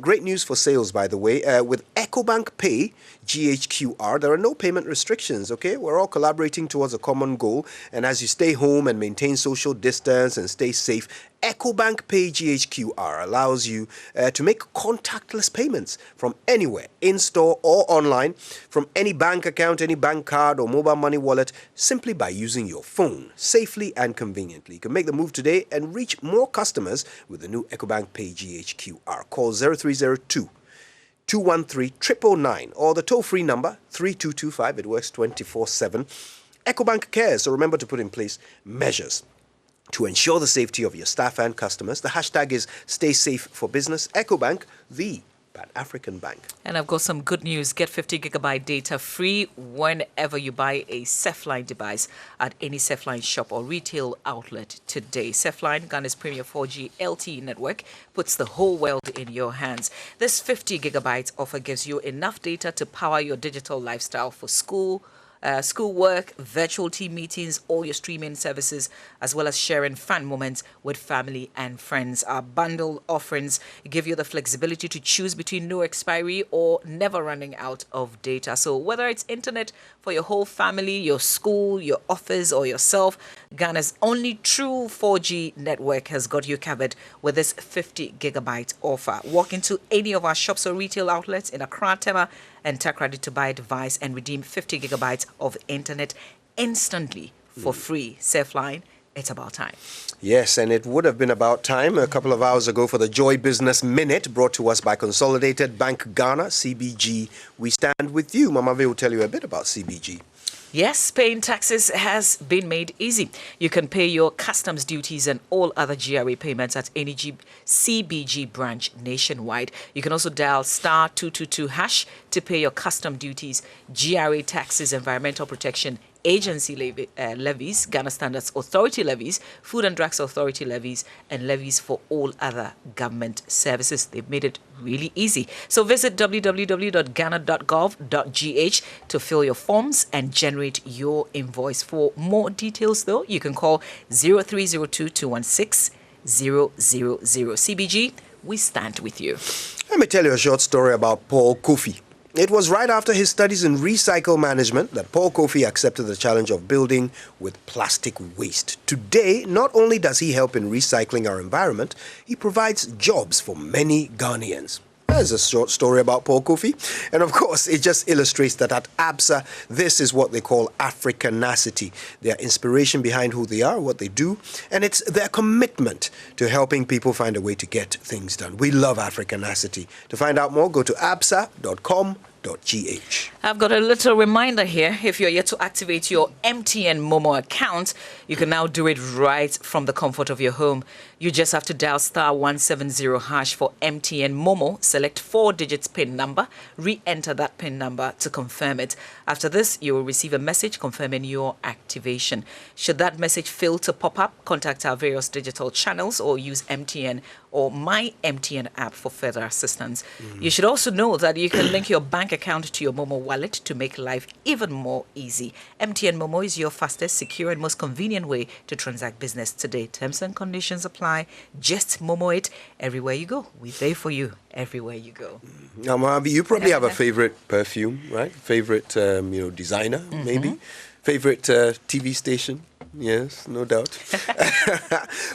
Great news for sales, by the way. With EcoBank Pay, GHQR, there are no payment restrictions, okay? We're all collaborating towards a common goal. And as you stay home and maintain social distance and stay safe, EcoBank Pay GHQR allows you to make contactless payments from anywhere, in-store or online, from any bank account, any bank card or mobile money wallet, simply by using your phone, safely and conveniently. You can make the move today and reach more customers with the new EcoBank Pay GHQR. Call 0302 213 999 or the toll-free number 3225. It works 24/7. EcoBank cares, so remember to put in place measures to ensure the safety of your staff and customers. The hashtag is Stay Safe for Business. EcoBank, the Pan-African Bank. And I've got some good news. Get 50 gigabyte data free whenever you buy a Cefline device at any Cefline shop or retail outlet today. Cefline, Ghana's premier 4G LTE network, puts the whole world in your hands. This 50 gigabyte offer gives you enough data to power your digital lifestyle for schoolwork, virtual team meetings, all your streaming services, as well as sharing fun moments with family and friends. Our bundle offerings give you the flexibility to choose between no expiry or never running out of data. So whether it's internet for your whole family, your school, your office, or yourself, Ghana's only true 4G network has got you covered with this 50 gigabyte offer. Walk into any of our shops or retail outlets in Accra, Tema, and Takrady to buy a device and redeem 50 gigabytes of internet instantly for free. Cefline, it's about time. Yes, and it would have been about time a couple of hours ago for the Joy Business Minute, brought to us by Consolidated Bank Ghana, CBG. We stand with you. Mama V will tell you a bit about CBG. Yes, paying taxes has been made easy. You can pay your customs duties and all other GRA payments at any CBG branch nationwide. You can also dial star 222 hash to pay your custom duties, GRA taxes, environmental protection, agency levies, Ghana Standards Authority levies, Food and Drugs Authority levies, and levies for all other government services. They've made it really easy. So visit www.ghana.gov.gh to fill your forms and generate your invoice. For more details, though, you can call 0302 216 000. CBG, we stand with you. Let me tell you a short story about Paul Kofi. It was right after his studies in recycle management that Paul Kofi accepted the challenge of building with plastic waste. Today, not only does he help in recycling our environment, he provides jobs for many Ghanaians. There's a short story about Paul Kofi. And of course, it just illustrates that at ABSA, this is what they call Africanacity. Their inspiration behind who they are, what they do, and it's their commitment to helping people find a way to get things done. We love Africanacity. To find out more, go to absa.com.gh. I've got a little reminder here. If you're yet to activate your MTN Momo account, you can now do it right from the comfort of your home. You just have to dial star 170 hash for MTN Momo, select 4 digits PIN number, re-enter that PIN number to confirm it. After this, you will receive a message confirming your activation. Should that message fail to pop up, contact our various digital channels or use MTN or My MTN app for further assistance. You should also know that you can link your bank account to your Momo wallet to make life even more easy. MTN Momo is your fastest, secure, and most convenient way to transact business today. Terms and conditions apply. Just Momo it everywhere you go. We're there for you everywhere you go. Now, Mahavi, you probably have a favorite perfume, right? Favorite, designer, maybe? Favorite TV station? Yes, no doubt.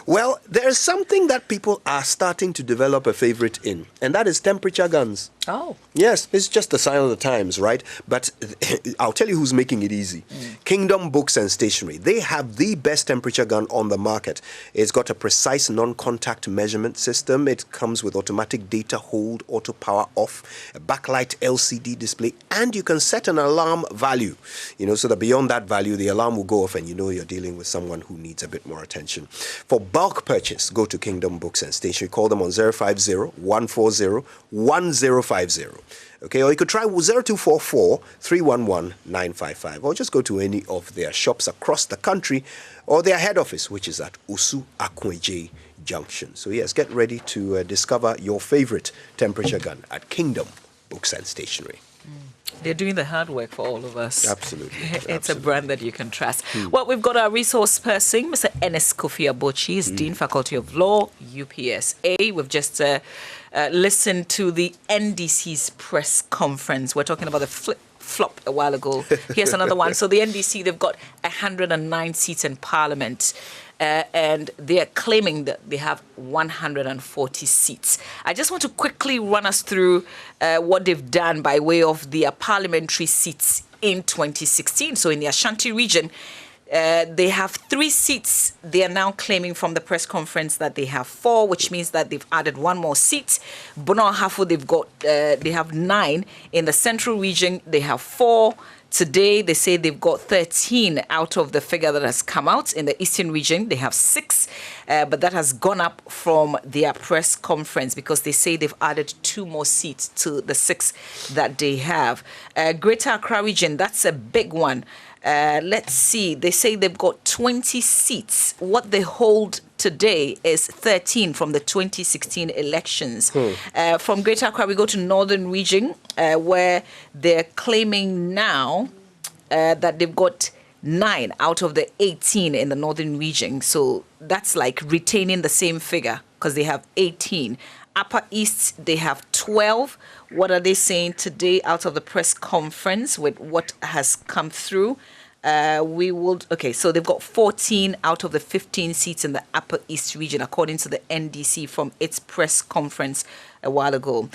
Well, there's something that people are starting to develop a favorite in, and that is temperature guns. Oh. Yes, it's just a sign of the times, right? But I'll tell you who's making it easy. Kingdom Books and Stationery. They have the best temperature gun on the market. It's got a precise non-contact measurement system. It comes with automatic data hold, auto power off, a backlight LCD display, and you can set an alarm value, so that beyond that value, the alarm will go off and your data dealing with someone who needs a bit more attention. For bulk purchase, go to Kingdom Books and Stationery. Call them on 050-140-1050. Okay, or you could try 0244-311-955, or just go to any of their shops across the country, or their head office, which is at Usu Akweje Junction. So yes, get ready to discover your favorite temperature gun at Kingdom Books and Stationery. They're doing the hard work for all of us. Absolutely. It's a brand that you can trust. Well, we've got our resource person, Mr. Enes Kofi Abochi. He's Dean, Faculty of Law, UPSA. We've just listened to the NDC's press conference. We're talking about the flop a while ago. Here's another one. So the NDC, they've got 109 seats in Parliament. And they are claiming that they have 140 seats. I just want to quickly run us through what they've done by way of their parliamentary seats in 2016. So in the Ashanti region, they have 3 seats. They are now claiming from the press conference that they have 4, which means that they've added 1 more seat. Bono Ahafo, they have 9. In the central region, they have 4. Today, they say they've got 13 out of the figure that has come out. In the eastern region, they have 6, but that has gone up from their press conference because they say they've added 2 more seats to the 6 that they have. Greater Accra region, that's a big one. Let's see, they say they've got 20 seats. What they hold today is 13 from the 2016 elections. From Greater Accra, we go to Northern Region, where they're claiming now that they've got 9 out of the 18 in the Northern Region. So that's like retaining the same figure because they have 18. Upper East, they have 12. What are they saying today out of the press conference with what has come through? So they've got 14 out of the 15 seats in the Upper East region, according to the NDC from its press conference a while ago.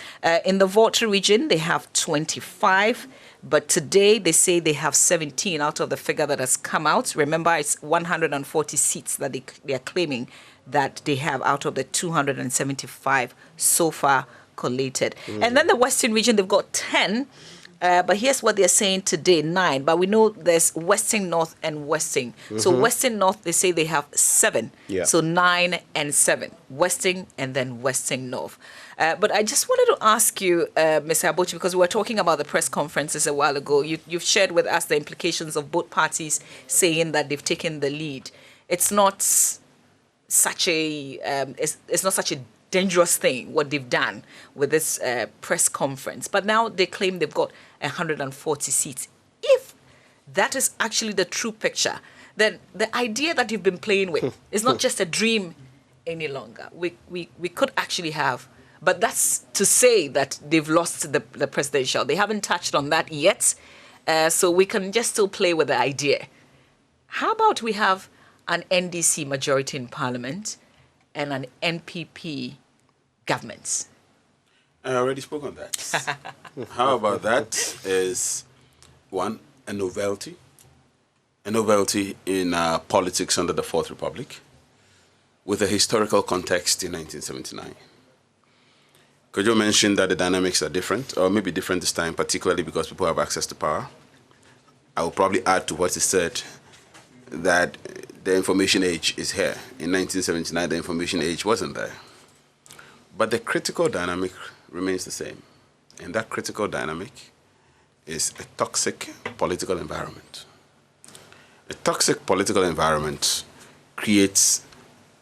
In the Volta region, they have 25, but today they say they have 17 out of the figure that has come out. Remember, it's 140 seats that they are claiming that they have out of the 275 so far collated. And then the Western region, they've got 10. But here's what they're saying today, 9. But we know there's Western North and Western. So Western North, they say they have 7. Yeah. So 9 and 7. Western and then Western North. But I just wanted to ask you, Mr. Abochi, because we were talking about the press conferences a while ago. You've shared with us the implications of both parties saying that they've taken the lead. It's not such a it's not such a dangerous thing what they've done with this press conference, but now they claim they've got 140 seats. If that is actually the true picture, then the idea that you've been playing with is not just a dream any longer. We could actually have, but that's to say that they've lost the presidential. They haven't touched on that yet, so we can just still play with the idea. How about we have an NDC majority in Parliament and an NPP government? I already spoke on that. How about that is, one, a novelty in politics under the Fourth Republic with a historical context in 1979. Kojo mentioned that the dynamics are different, or maybe different this time, particularly because people have access to power. I will probably add to what he said that the information age is here. In 1979, the information age wasn't there. But the critical dynamic remains the same. And that critical dynamic is a toxic political environment. A toxic political environment creates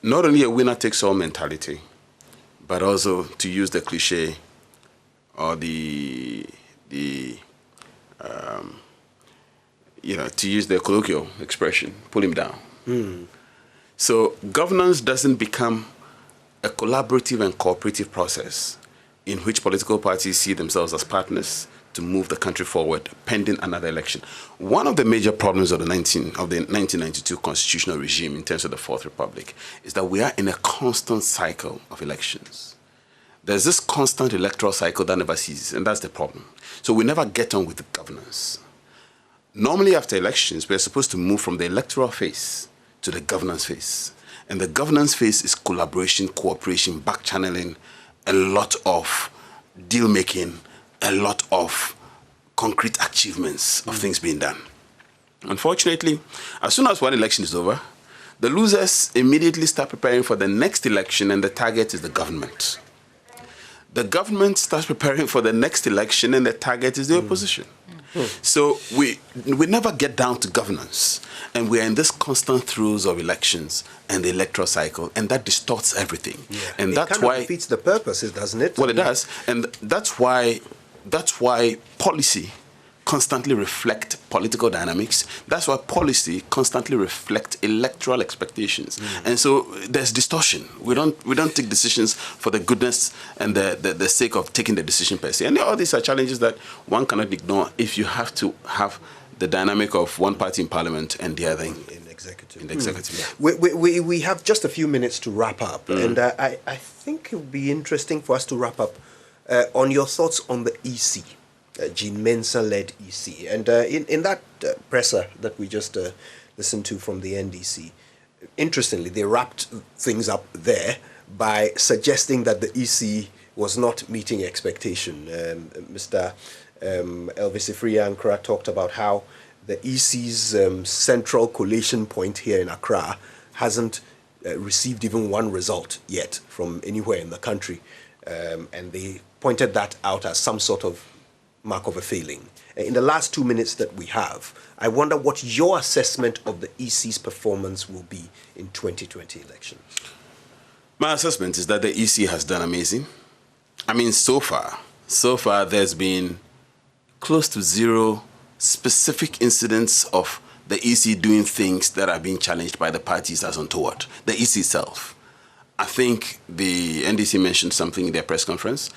not only a winner-takes-all mentality, but also, to use the cliche or to use the colloquial expression, pull him down. So governance doesn't become a collaborative and cooperative process in which political parties see themselves as partners to move the country forward pending another election. One of the major problems of the 1992 constitutional regime in terms of the Fourth Republic is that we are in a constant cycle of elections. There's this constant electoral cycle that never ceases, and that's the problem. So we never get on with the governance. Normally after elections, we're supposed to move from the electoral phase to the governance phase. And the governance phase is collaboration, cooperation, back-channeling, a lot of deal-making, a lot of concrete achievements of things being done. Unfortunately, as soon as one election is over, the losers immediately start preparing for the next election, and the target is the government. The government starts preparing for the next election, and the target is the opposition. So we never get down to governance, and we are in this constant throes of elections and the electoral cycle, and that distorts everything. Yeah. And it that's kind why of defeats the purpose, doesn't it? Well, it does, and that's why policy constantly reflect political dynamics. That's why policy constantly reflect electoral expectations. And so there's distortion. We don't take decisions for the goodness and the sake of taking the decision per se. And all these are challenges that one cannot ignore if you have to have the dynamic of one party in parliament and the other in the executive. Yeah. We have just a few minutes to wrap up, and I think it would be interesting for us to wrap up on your thoughts on the EC. Jean Mensah-led EC. And in that presser that we just listened to from the NDC, interestingly, they wrapped things up there by suggesting that the EC was not meeting expectation. Mr. Elvis Ifriankra talked about how the EC's central collation point here in Accra hasn't received even one result yet from anywhere in the country. And they pointed that out as some sort of mark of a failing. In the last 2 minutes that we have, I wonder what your assessment of the EC's performance will be in 2020 elections. My assessment is that the EC has done amazing. I mean, so far there's been close to zero specific incidents of the EC doing things that are being challenged by the parties as untoward. The EC itself. I think the NDC mentioned something in their press conference,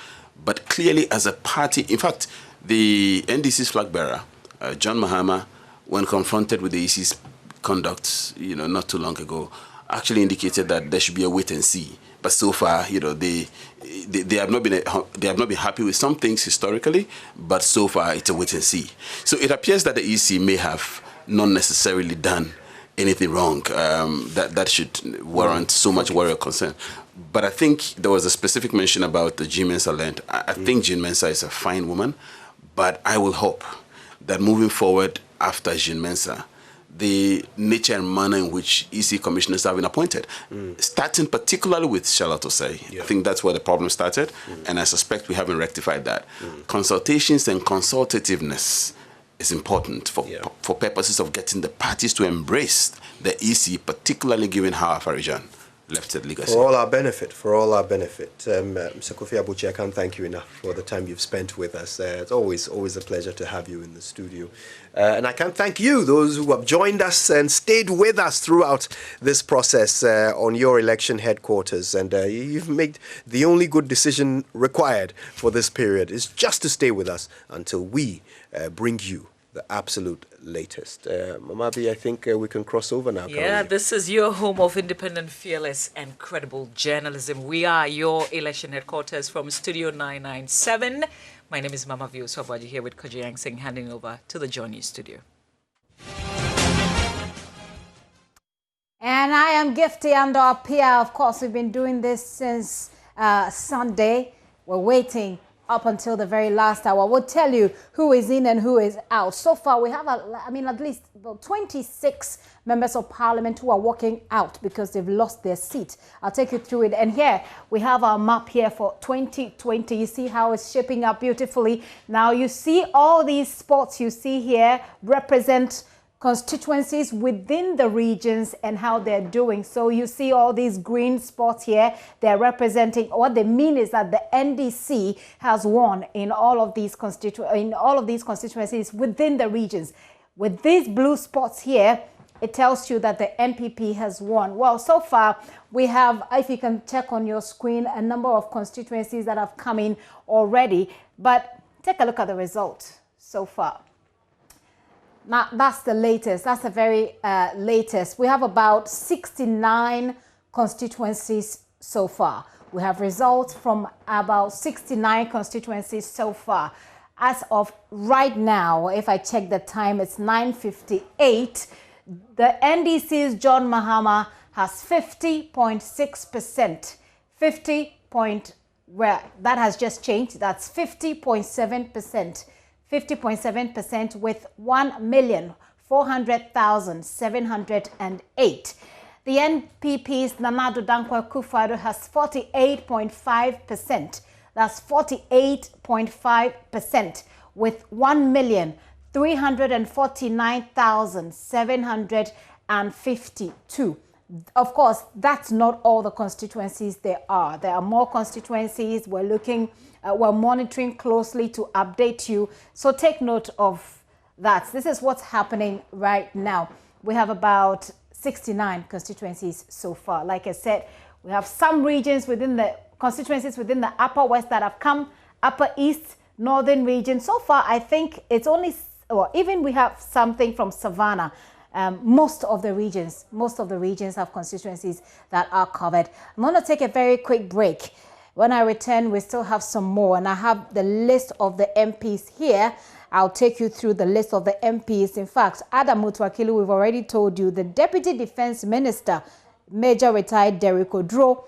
but clearly as a party, in fact, the NDC's flag bearer, John Mahama, when confronted with the EC's conduct, not too long ago, actually indicated that there should be a wait and see. But so far, they have not been happy with some things historically, but so far it's a wait and see. So it appears that the EC may have not necessarily done anything wrong that should warrant so much worry or concern. But I think there was a specific mention about the Jean Mensah land. I think Jean Mensah is a fine woman, but I will hope that moving forward after Jean Mensah, the nature and manner in which EC commissioners have been appointed, starting particularly with Charlotte Osei. I think that's where the problem started, and I suspect we haven't rectified that. Consultations and consultativeness is important for purposes of getting the parties to embrace the EC, particularly given how Afarijan left it legacy. For all our benefit. Mr. Kofi Abuchi, I can't thank you enough for the time you've spent with us. It's always a pleasure to have you in the studio. And I can't thank you, those who have joined us and stayed with us throughout this process on your election headquarters. And you've made the only good decision required for this period is just to stay with us until we bring you the absolute latest. Mamabi, I think we can cross over now. Yeah, this is your home of independent, fearless, and credible journalism. We are your election headquarters from Studio 997. My name is Mama Vio Sobaji here with Koji Yang Singh, handing over to the JoyNews studio. And I am Gifty Ando Apia. Of course, we've been doing this since Sunday. We're waiting up until the very last hour. We'll tell you who is in and who is out. So far, we have, at least 26 members of parliament who are walking out because they've lost their seat. I'll take you through it. And here, we have our map here for 2020. You see how it's shaping up beautifully. Now, you see all these spots you see here represent constituencies within the regions and how they're doing. So you see all these green spots here, they're representing, what they mean is that the NDC has won in all of these constituencies within the regions. With these blue spots here, it tells you that the NPP has won. Well, so far we have, if you can check on your screen, a number of constituencies that have come in already, but take a look at the result so far. Now, that's the latest. That's the very latest. We have about 69 constituencies so far. We have results from about 69 constituencies so far. As of right now, if I check the time, it's 9:58. The NDC's John Mahama has 50.6%. That has just changed. That's 50.7%. 50.7% with 400,708. The NPP's Nana Addo Dankwa Akufo-Addo has 48.5%. That's 48.5% with 1,349,752. Of course, that's not all the constituencies there are. There are more constituencies. We're monitoring closely to update you. So take note of that. This is what's happening right now. We have about 69 constituencies so far. Like I said, we have some regions within the constituencies within the Upper West that have come, Upper East, Northern region. So far, I think it's only, or even we have something from Savannah. Most of the regions have constituencies that are covered. I'm going to take a very quick break. When I return, we still have some more, and I have the list of the MPs here. I'll take you through the list of the MPs. In fact, Adam Mutwakilu, we've already told you, the Deputy Defense Minister, Major Retired Derek Odro,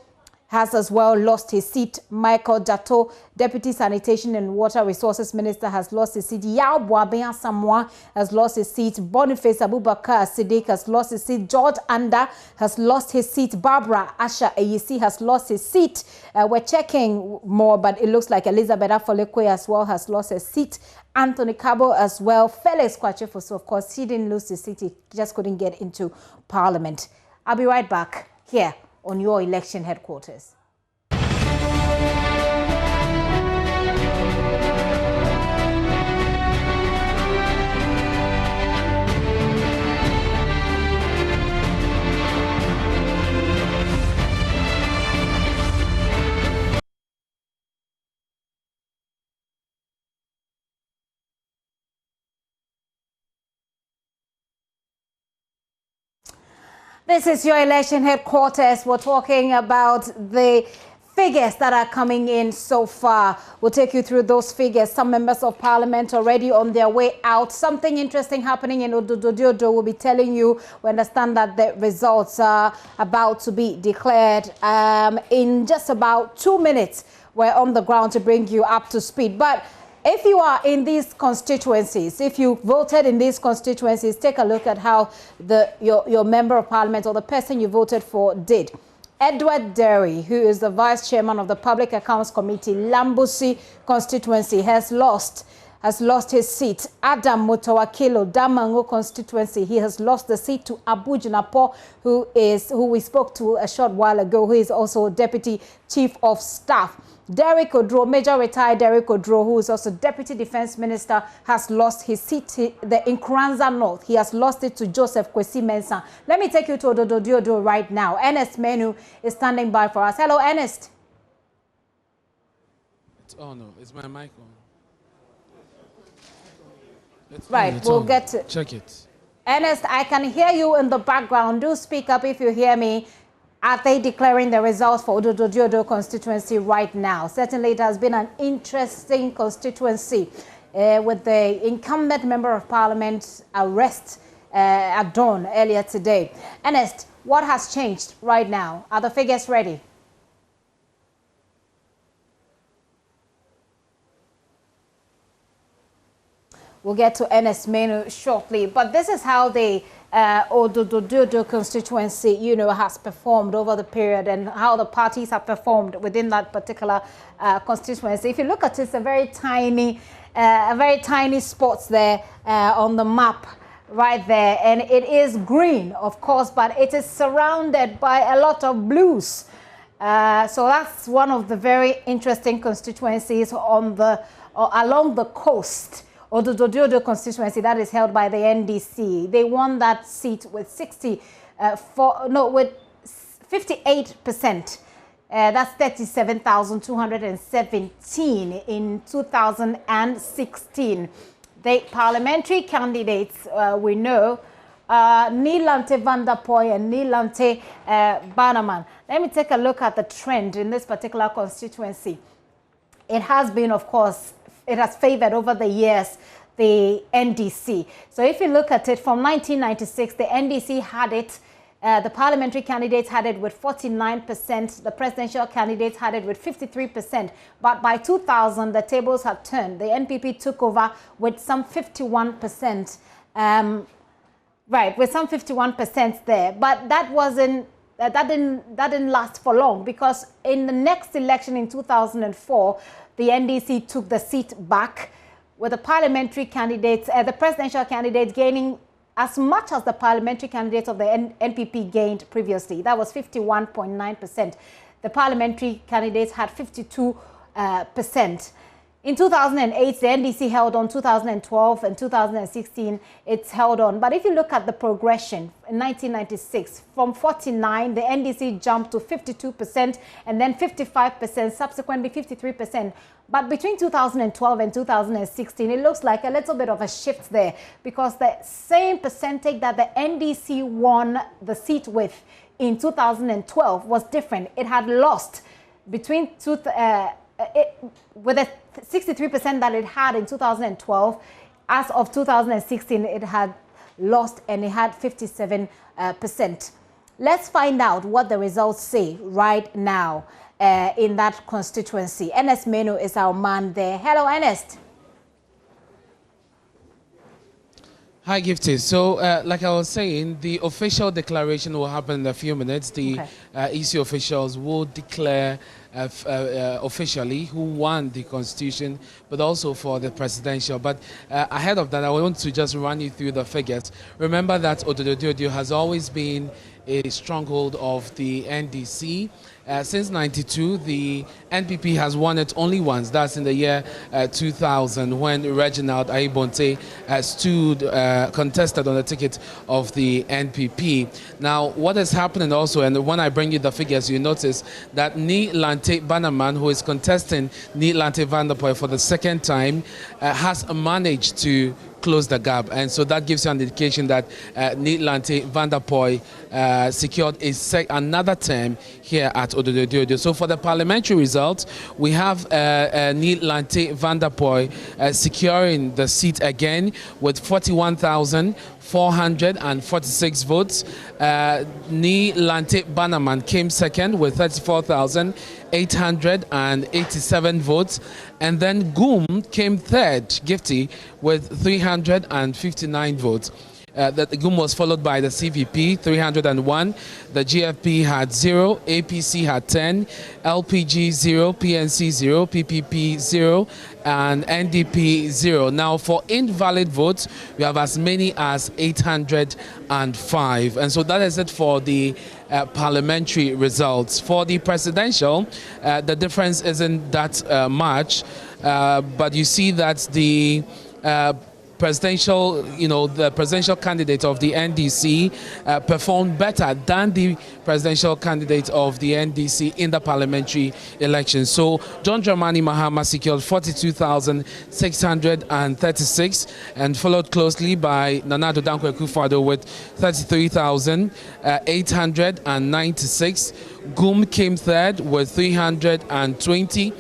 has as well lost his seat. Michael Jato, Deputy Sanitation and Water Resources Minister, has lost his seat. Yao Boabea Samoa has lost his seat. Boniface Abubakar Siddiq has lost his seat. George Anda has lost his seat. Barbara Asha Eyisi has lost his seat. We're checking more, but it looks like Elizabeth Afolekwe as well has lost his seat. Anthony Cabo as well. Felix Kwachefoso, of course, he didn't lose his seat. He just couldn't get into Parliament. I'll be right back here on your election headquarters. This is your election headquarters. We're talking about the figures that are coming in so far. We'll take you through those figures. Some members of parliament already on their way out. Something interesting happening in Odododiodo. We'll be telling you. We understand that the results are about to be declared in just about 2 minutes. We're on the ground to bring you up to speed. But if you are in these constituencies, if you voted in these constituencies, take a look at how your member of parliament or the person you voted for did. Edward Derry, who is the vice chairman of the Public Accounts Committee, Lambusi constituency, has lost his seat. Adam Mutawakilo, Damango constituency, he has lost the seat to Abu Jinapo, who we spoke to a short while ago, who is also Deputy Chief of Staff. Derek Odro, Major Retired Derek Odro, who is also Deputy Defense Minister, has lost his seat in Nkranza North. He has lost it to Joseph Kwesi Mensah. Let me take you to Odododiodo right now. Ernest Menu is standing by for us. Hello, Ernest. It's on. No, is my mic on? It's right, on, it's we'll on. get to check it. Ernest, I can hear you in the background. Do speak up if you hear me. Are they declaring the results for Odododiodo constituency right now? Certainly, it has been an interesting constituency with the incumbent member of parliament arrest at dawn earlier today. Ernest, what has changed right now? Are the figures ready? We'll get to Ernest Menu shortly, but this is how the Odododiodo constituency, has performed over the period and how the parties have performed within that particular constituency. If you look at it, it's a very tiny spot there on the map right there, and it is green, of course, but it is surrounded by a lot of blues. So that's one of the very interesting constituencies along the coast. Odododiodo constituency that is held by the NDC. They won that seat with 58%. That's 37,217 in 2016. The parliamentary candidates we know Nilante Vanderpoy and Nilante Bannerman. Let me take a look at the trend in this particular constituency. It has been, of course, it has favored over the years the NDC. So if you look at it from 1996, the NDC had it, the parliamentary candidates had it with 49%, the presidential candidates had it with 53%. But by 2000, the tables had turned. The NPP took over with some 51%. Right, with some 51% there, but that wasn't that didn't last for long, because in the next election in 2004, the NDC took the seat back, with the parliamentary candidates, the presidential candidates gaining as much as the parliamentary candidates of the NPP gained previously. That was 51.9%. The parliamentary candidates had 52%. In 2008, the NDC held on. 2012 and 2016, it's held on. But if you look at the progression, in 1996, from 49, the NDC jumped to 52%, and then 55%, subsequently 53%. But between 2012 and 2016, it looks like a little bit of a shift there, because the same percentage that the NDC won the seat with in 2012 was different. It had lost between with the 63% that it had in 2012, as of 2016, it had lost, and it had 57%. Let's find out what the results say right now in that constituency. Ernest Menu is our man there. Hello, Ernest. Hi, Gifty. So, like I was saying, the official declaration will happen in a few minutes. The EC officials will declare officially who won the constitution, but also for the presidential. But ahead of that, I want to just run you through the figures. Remember that Ododo has always been a stronghold of the NDC. Since '92, the NPP has won it only once. That's in the year 2000, when Reginald Aibonte contested on the ticket of the NPP. Now, what is happening also, and when I bring you the figures, you notice that Ni Lante Bannerman, who is contesting Ni Lante Vanderpoy for the second time, has managed to close the gap, and so that gives you an indication that Ni Lante Vanderpoy secured another term here at Ododo. So for the parliamentary results, we have Ni Lante Vanderpoy securing the seat again with 41,446 votes. Ni Lante Bannerman came second with 34,887 votes. And then Goom came third, Gifty, with 359 votes. The Goom was followed by the CVP, 301. The GFP had 0, APC had 10, LPG 0, PNC 0, PPP 0, and NDP 0. Now, for invalid votes, we have as many as 805. And so that is it for the parliamentary results. For the presidential, the difference isn't that much, but you see that the presidential, the presidential candidate of the NDC performed better than the presidential candidate of the NDC in the parliamentary election. So John Dramani Mahama secured 42,636 and followed closely by Nana Addo Dankwa Akufo-Addo with 33,896. Goom came third with 320.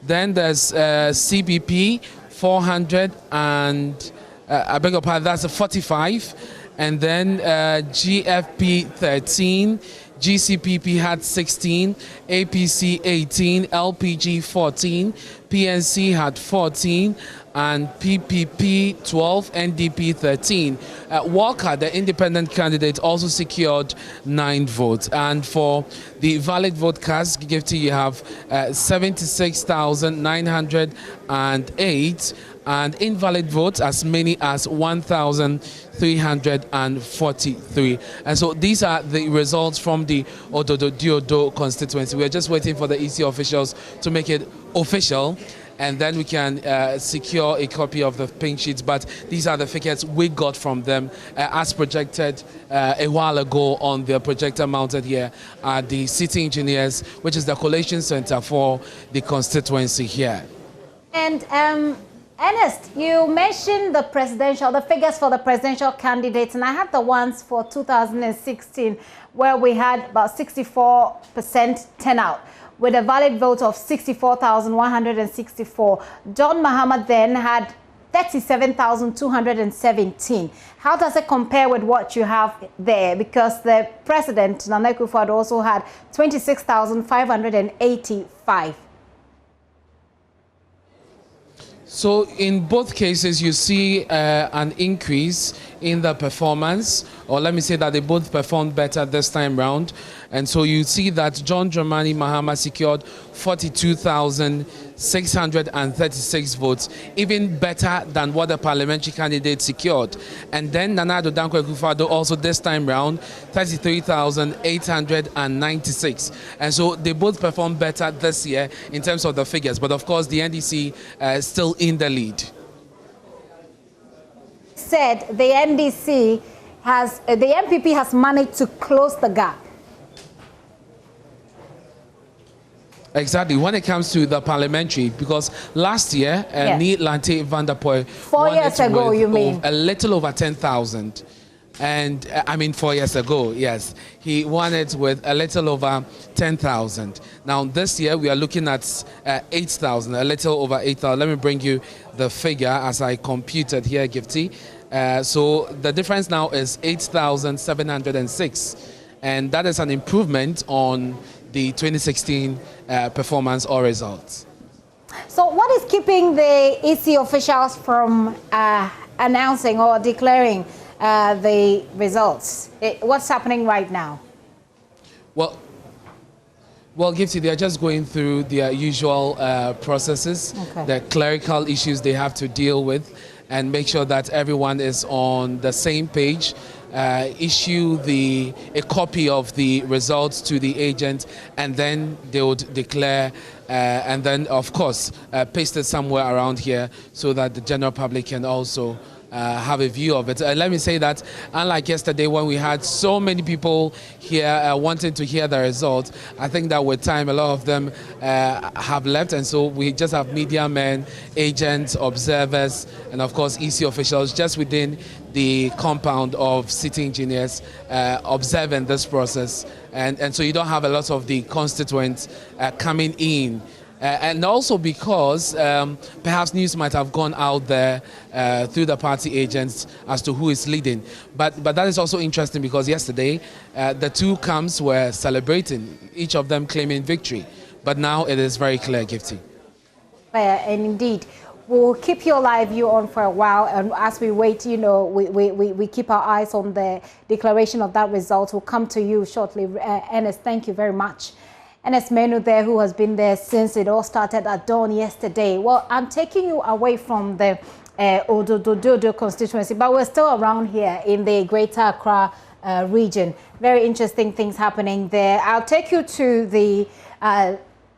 Then there's CBP 400 and I beg your pardon, that's a 45, and then GFP 13, GCPP had 16, APC 18, LPG 14, PNC had 14, and PPP 12, NDP 13. Walker, the independent candidate, also secured 9 votes. And for the valid vote cast, Gifty, you have 76,908. And invalid votes as many as 1,343. And so these are the results from the Ododo constituency. We're just waiting for the EC officials to make it official, and then we can secure a copy of the pink sheets. But these are the figures we got from them as projected a while ago on the projector mounted here at the City Engineers, which is the collation center for the constituency here. And Ernest, you mentioned the figures for the presidential candidates, and I have the ones for 2016, where we had about 64% turnout, with a valid vote of 64,164. John Mahama then had 37,217. How does it compare with what you have there? Because the president, Nana Akufo-Addo, also had 26,585. So in both cases, you see an increase in the performance, or let me say that they both performed better this time round. And so you see that John Dramani Mahama secured 42,636 votes, even better than what the parliamentary candidate secured. And then Nana Addo Dankwa Akufo-Addo also this time round, 33,896. And so they both performed better this year in terms of the figures. But of course, the NDC still in the lead. Said the NDC has, the MPP has managed to close the gap. Exactly, when it comes to the parliamentary, because last year, Neil Lante van der Poel 4 years ago, you mean? A little over 10,000. And I mean, 4 years ago, yes. He won it with a little over 10,000. Now, this year, we are looking at 8,000, a little over 8,000. Let me bring you the figure as I computed here, Gifty. So the difference now is 8,706. And that is an improvement on the 2016 performance or results. So what is keeping the EC officials from announcing or declaring the results? What's happening right now? Well, Gifty, they are just going through their usual processes, the clerical issues they have to deal with, and make sure that everyone is on the same page. Issue a copy of the results to the agent, and then they would declare, and then of course paste it somewhere around here so that the general public can also have a view of it. Let me say that unlike yesterday when we had so many people here wanting to hear the results, I think that with time a lot of them have left, and so we just have media men, agents, observers, and of course EC officials just within the compound of city engineers observing this process, and so you don't have a lot of the constituents coming in. And also because perhaps news might have gone out there through the party agents as to who is leading. But that is also interesting because yesterday the two camps were celebrating, each of them claiming victory. But now it is very clear, Gifty. And indeed, we'll keep your live view on for a while, and as we wait, you know, we keep our eyes on the declaration of that result. We'll come to you shortly. Ernest, thank you very much. Ernest Menu there, who has been there since it all started at dawn yesterday. Well, I'm taking you away from the Odododo constituency, but we're still around here in the Greater Accra region. Very interesting things happening there. I'll take you to the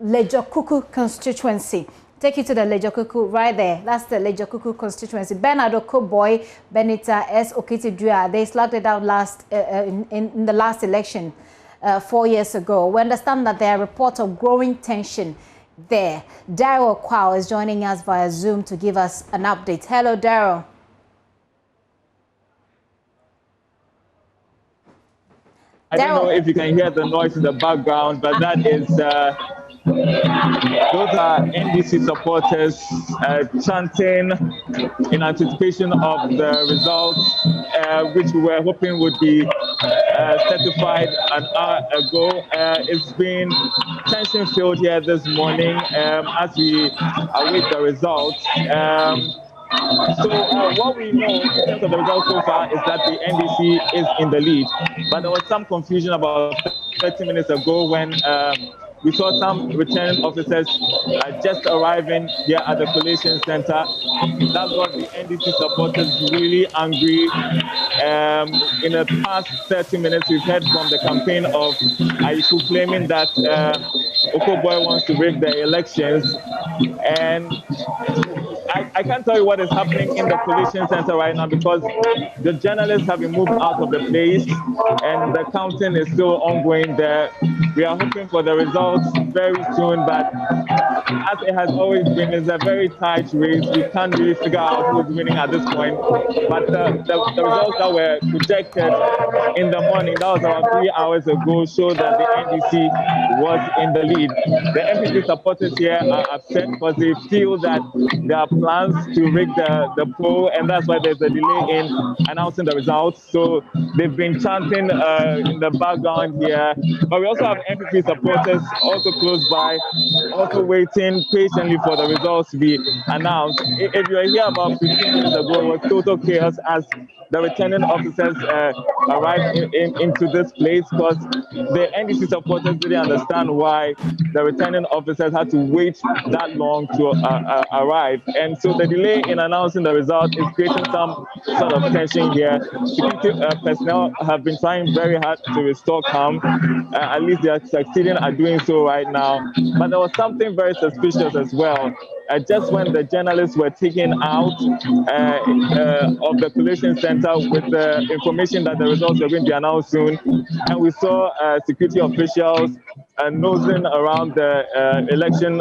Lejokuku constituency. Take you to the Lejokuku right there. That's the Lejokuku constituency. Bernard Okoboy, Benita S. Okitidua, they slugged it out in the last election 4 years ago. We understand that there are reports of growing tension there. Daryl Kwao is joining us via Zoom to give us an update. Hello, Daryl. I don't know if you can hear the noise in the background, but that is those are NDC supporters chanting in anticipation of the results, which we were hoping would be certified an hour ago. It's been tension-filled here this morning as we await the results. So what we know in terms of the results so far is that the NDC is in the lead. But there was some confusion about 30 minutes ago when we saw some returning officers just arriving here at the collation center. That got the NDC supporters really angry. In the past 30 minutes, we've heard from the campaign of Aiku claiming that Okoboy wants to rig the elections. And I can't tell you what is happening in the collation center right now because the journalists have been moved out of the place and the counting is still ongoing there. We are hoping for the results very soon, but as it has always been, it's a very tight race. We can't really figure out who's winning at this point. But the results that were projected in the morning, that was around 3 hours ago, showed that the NDC was in the lead. The MPP supporters here are upset because they feel that there are plans to rig the poll, and that's why there's a delay in announcing the results. So they've been chanting in the background here. But we also also have MPP supporters also close by, also waiting patiently for the results to be announced. If you were here about 15 minutes ago, it was total chaos as the returning officers arrived into this place because the NDC supporters didn't understand why the returning officers had to wait that long to arrive. And so the delay in announcing the result is creating some sort of tension here. Security personnel have been trying very hard to restore calm. At least they are succeeding at doing so right now. But there was something very suspicious as well. Just when the journalists were taken out of the collation center with the information that the results were going to be announced soon, and we saw security officials nosing around the election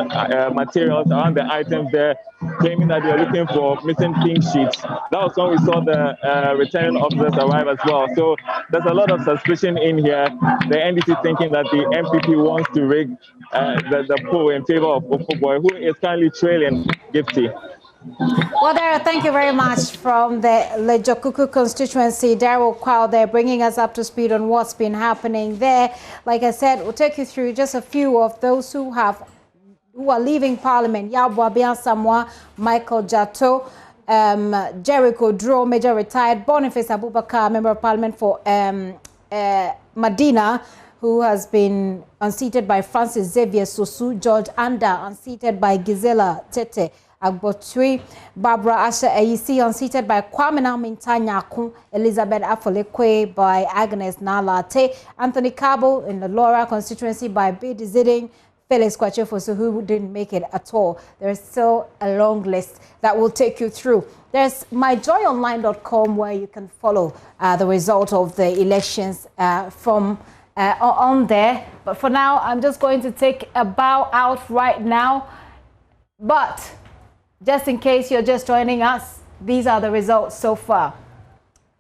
materials, around the items there, claiming that they are looking for missing pink sheets. That was when we saw the returning officers arrive as well. So there's a lot of suspicion in here. The NDC thinking that the MPP wants to rig the poll in favor of Ofoboy, who is currently trailing Gifty. Well, Daryl, thank you very much from the Lejokuku constituency. Daryl Kwao there bringing us up to speed on what's been happening there. Like I said, we'll take you through just a few of those who are leaving Parliament. Yabwa Biansamwa, Michael Jato, Jericho Dro, Major retired, Boniface Abubakar, Member of Parliament for Medina, who has been unseated by Francis Xavier Sosu, George Anda, unseated by Gisela Tete Agbotui, Barbara Asha Ayisi, unseated by Kwamina Mintanyakun, Elizabeth Afolekwe by Agnes Nalate, Anthony Cabo in the Laura constituency by Bidi Ziding, Felix Kwachefosu, who didn't make it at all. There's still a long list that will take you through. There's myjoyonline.com where you can follow the result of the elections from on there. But for now, I'm just going to take a bow out right now. But just in case you're just joining us, these are the results so far.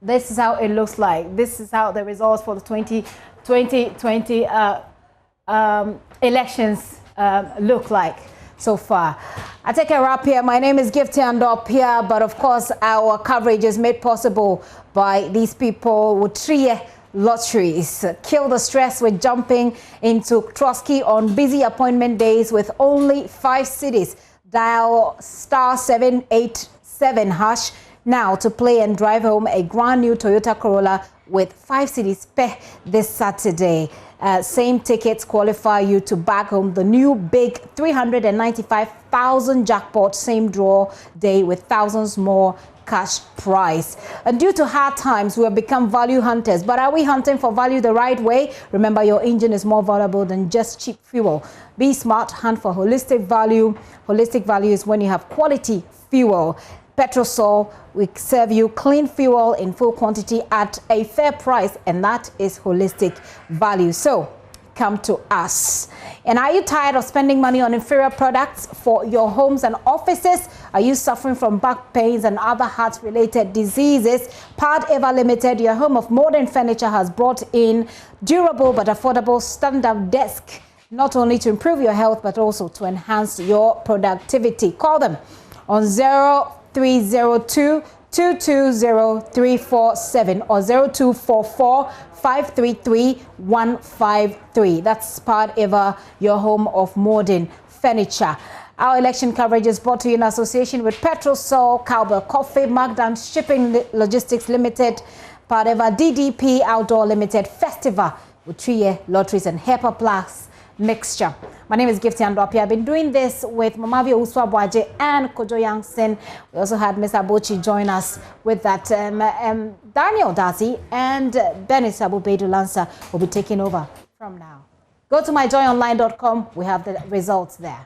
This is how it looks like. This is how the results for the 2020 elections look like so far. I take a wrap here. My name is Gifty Andopia, but of course our coverage is made possible by these people with Triye Lotteries. Kill the stress with jumping into Trotsky on busy appointment days with only 5 cities. Dial *787# now to play and drive home a brand new Toyota Corolla with 5 cities this Saturday. Same tickets qualify you to bag home the new big 395,000 jackpot same draw day with thousands more cash prize. And due to hard times, we have become value hunters. But are we hunting for value the right way? Remember, your engine is more valuable than just cheap fuel. Be smart, hunt for holistic value. Holistic value is when you have quality fuel. Petrosol, we serve you clean fuel in full quantity at a fair price, and that is holistic value. So come to us. And are you tired of spending money on inferior products for your homes and offices? Are you suffering from back pains and other heart-related diseases? Pad Eva Limited, your home of modern furniture, has brought in durable but affordable standard desk, not only to improve your health but also to enhance your productivity. Call them on 0302 220-347 or 0244-533-153. That's Pad Eva, your home of modern furniture. Our election coverage is brought to you in association with Petrosol, Cowbell Coffee, Magdan Shipping Logistics Limited, Pad Eva DDP Outdoor Limited, Festival with Triye Lotteries and Hepa Plus Mixture. My name is Gifty Andopia. I've been doing this with Mamavi Uswabwaje and Kojo Yangson. We also had Mr. Bochi join us with that. Daniel Dazi and Benis Abubedu Lancer will be taking over from now. Go to myjoyonline.com. We have the results there.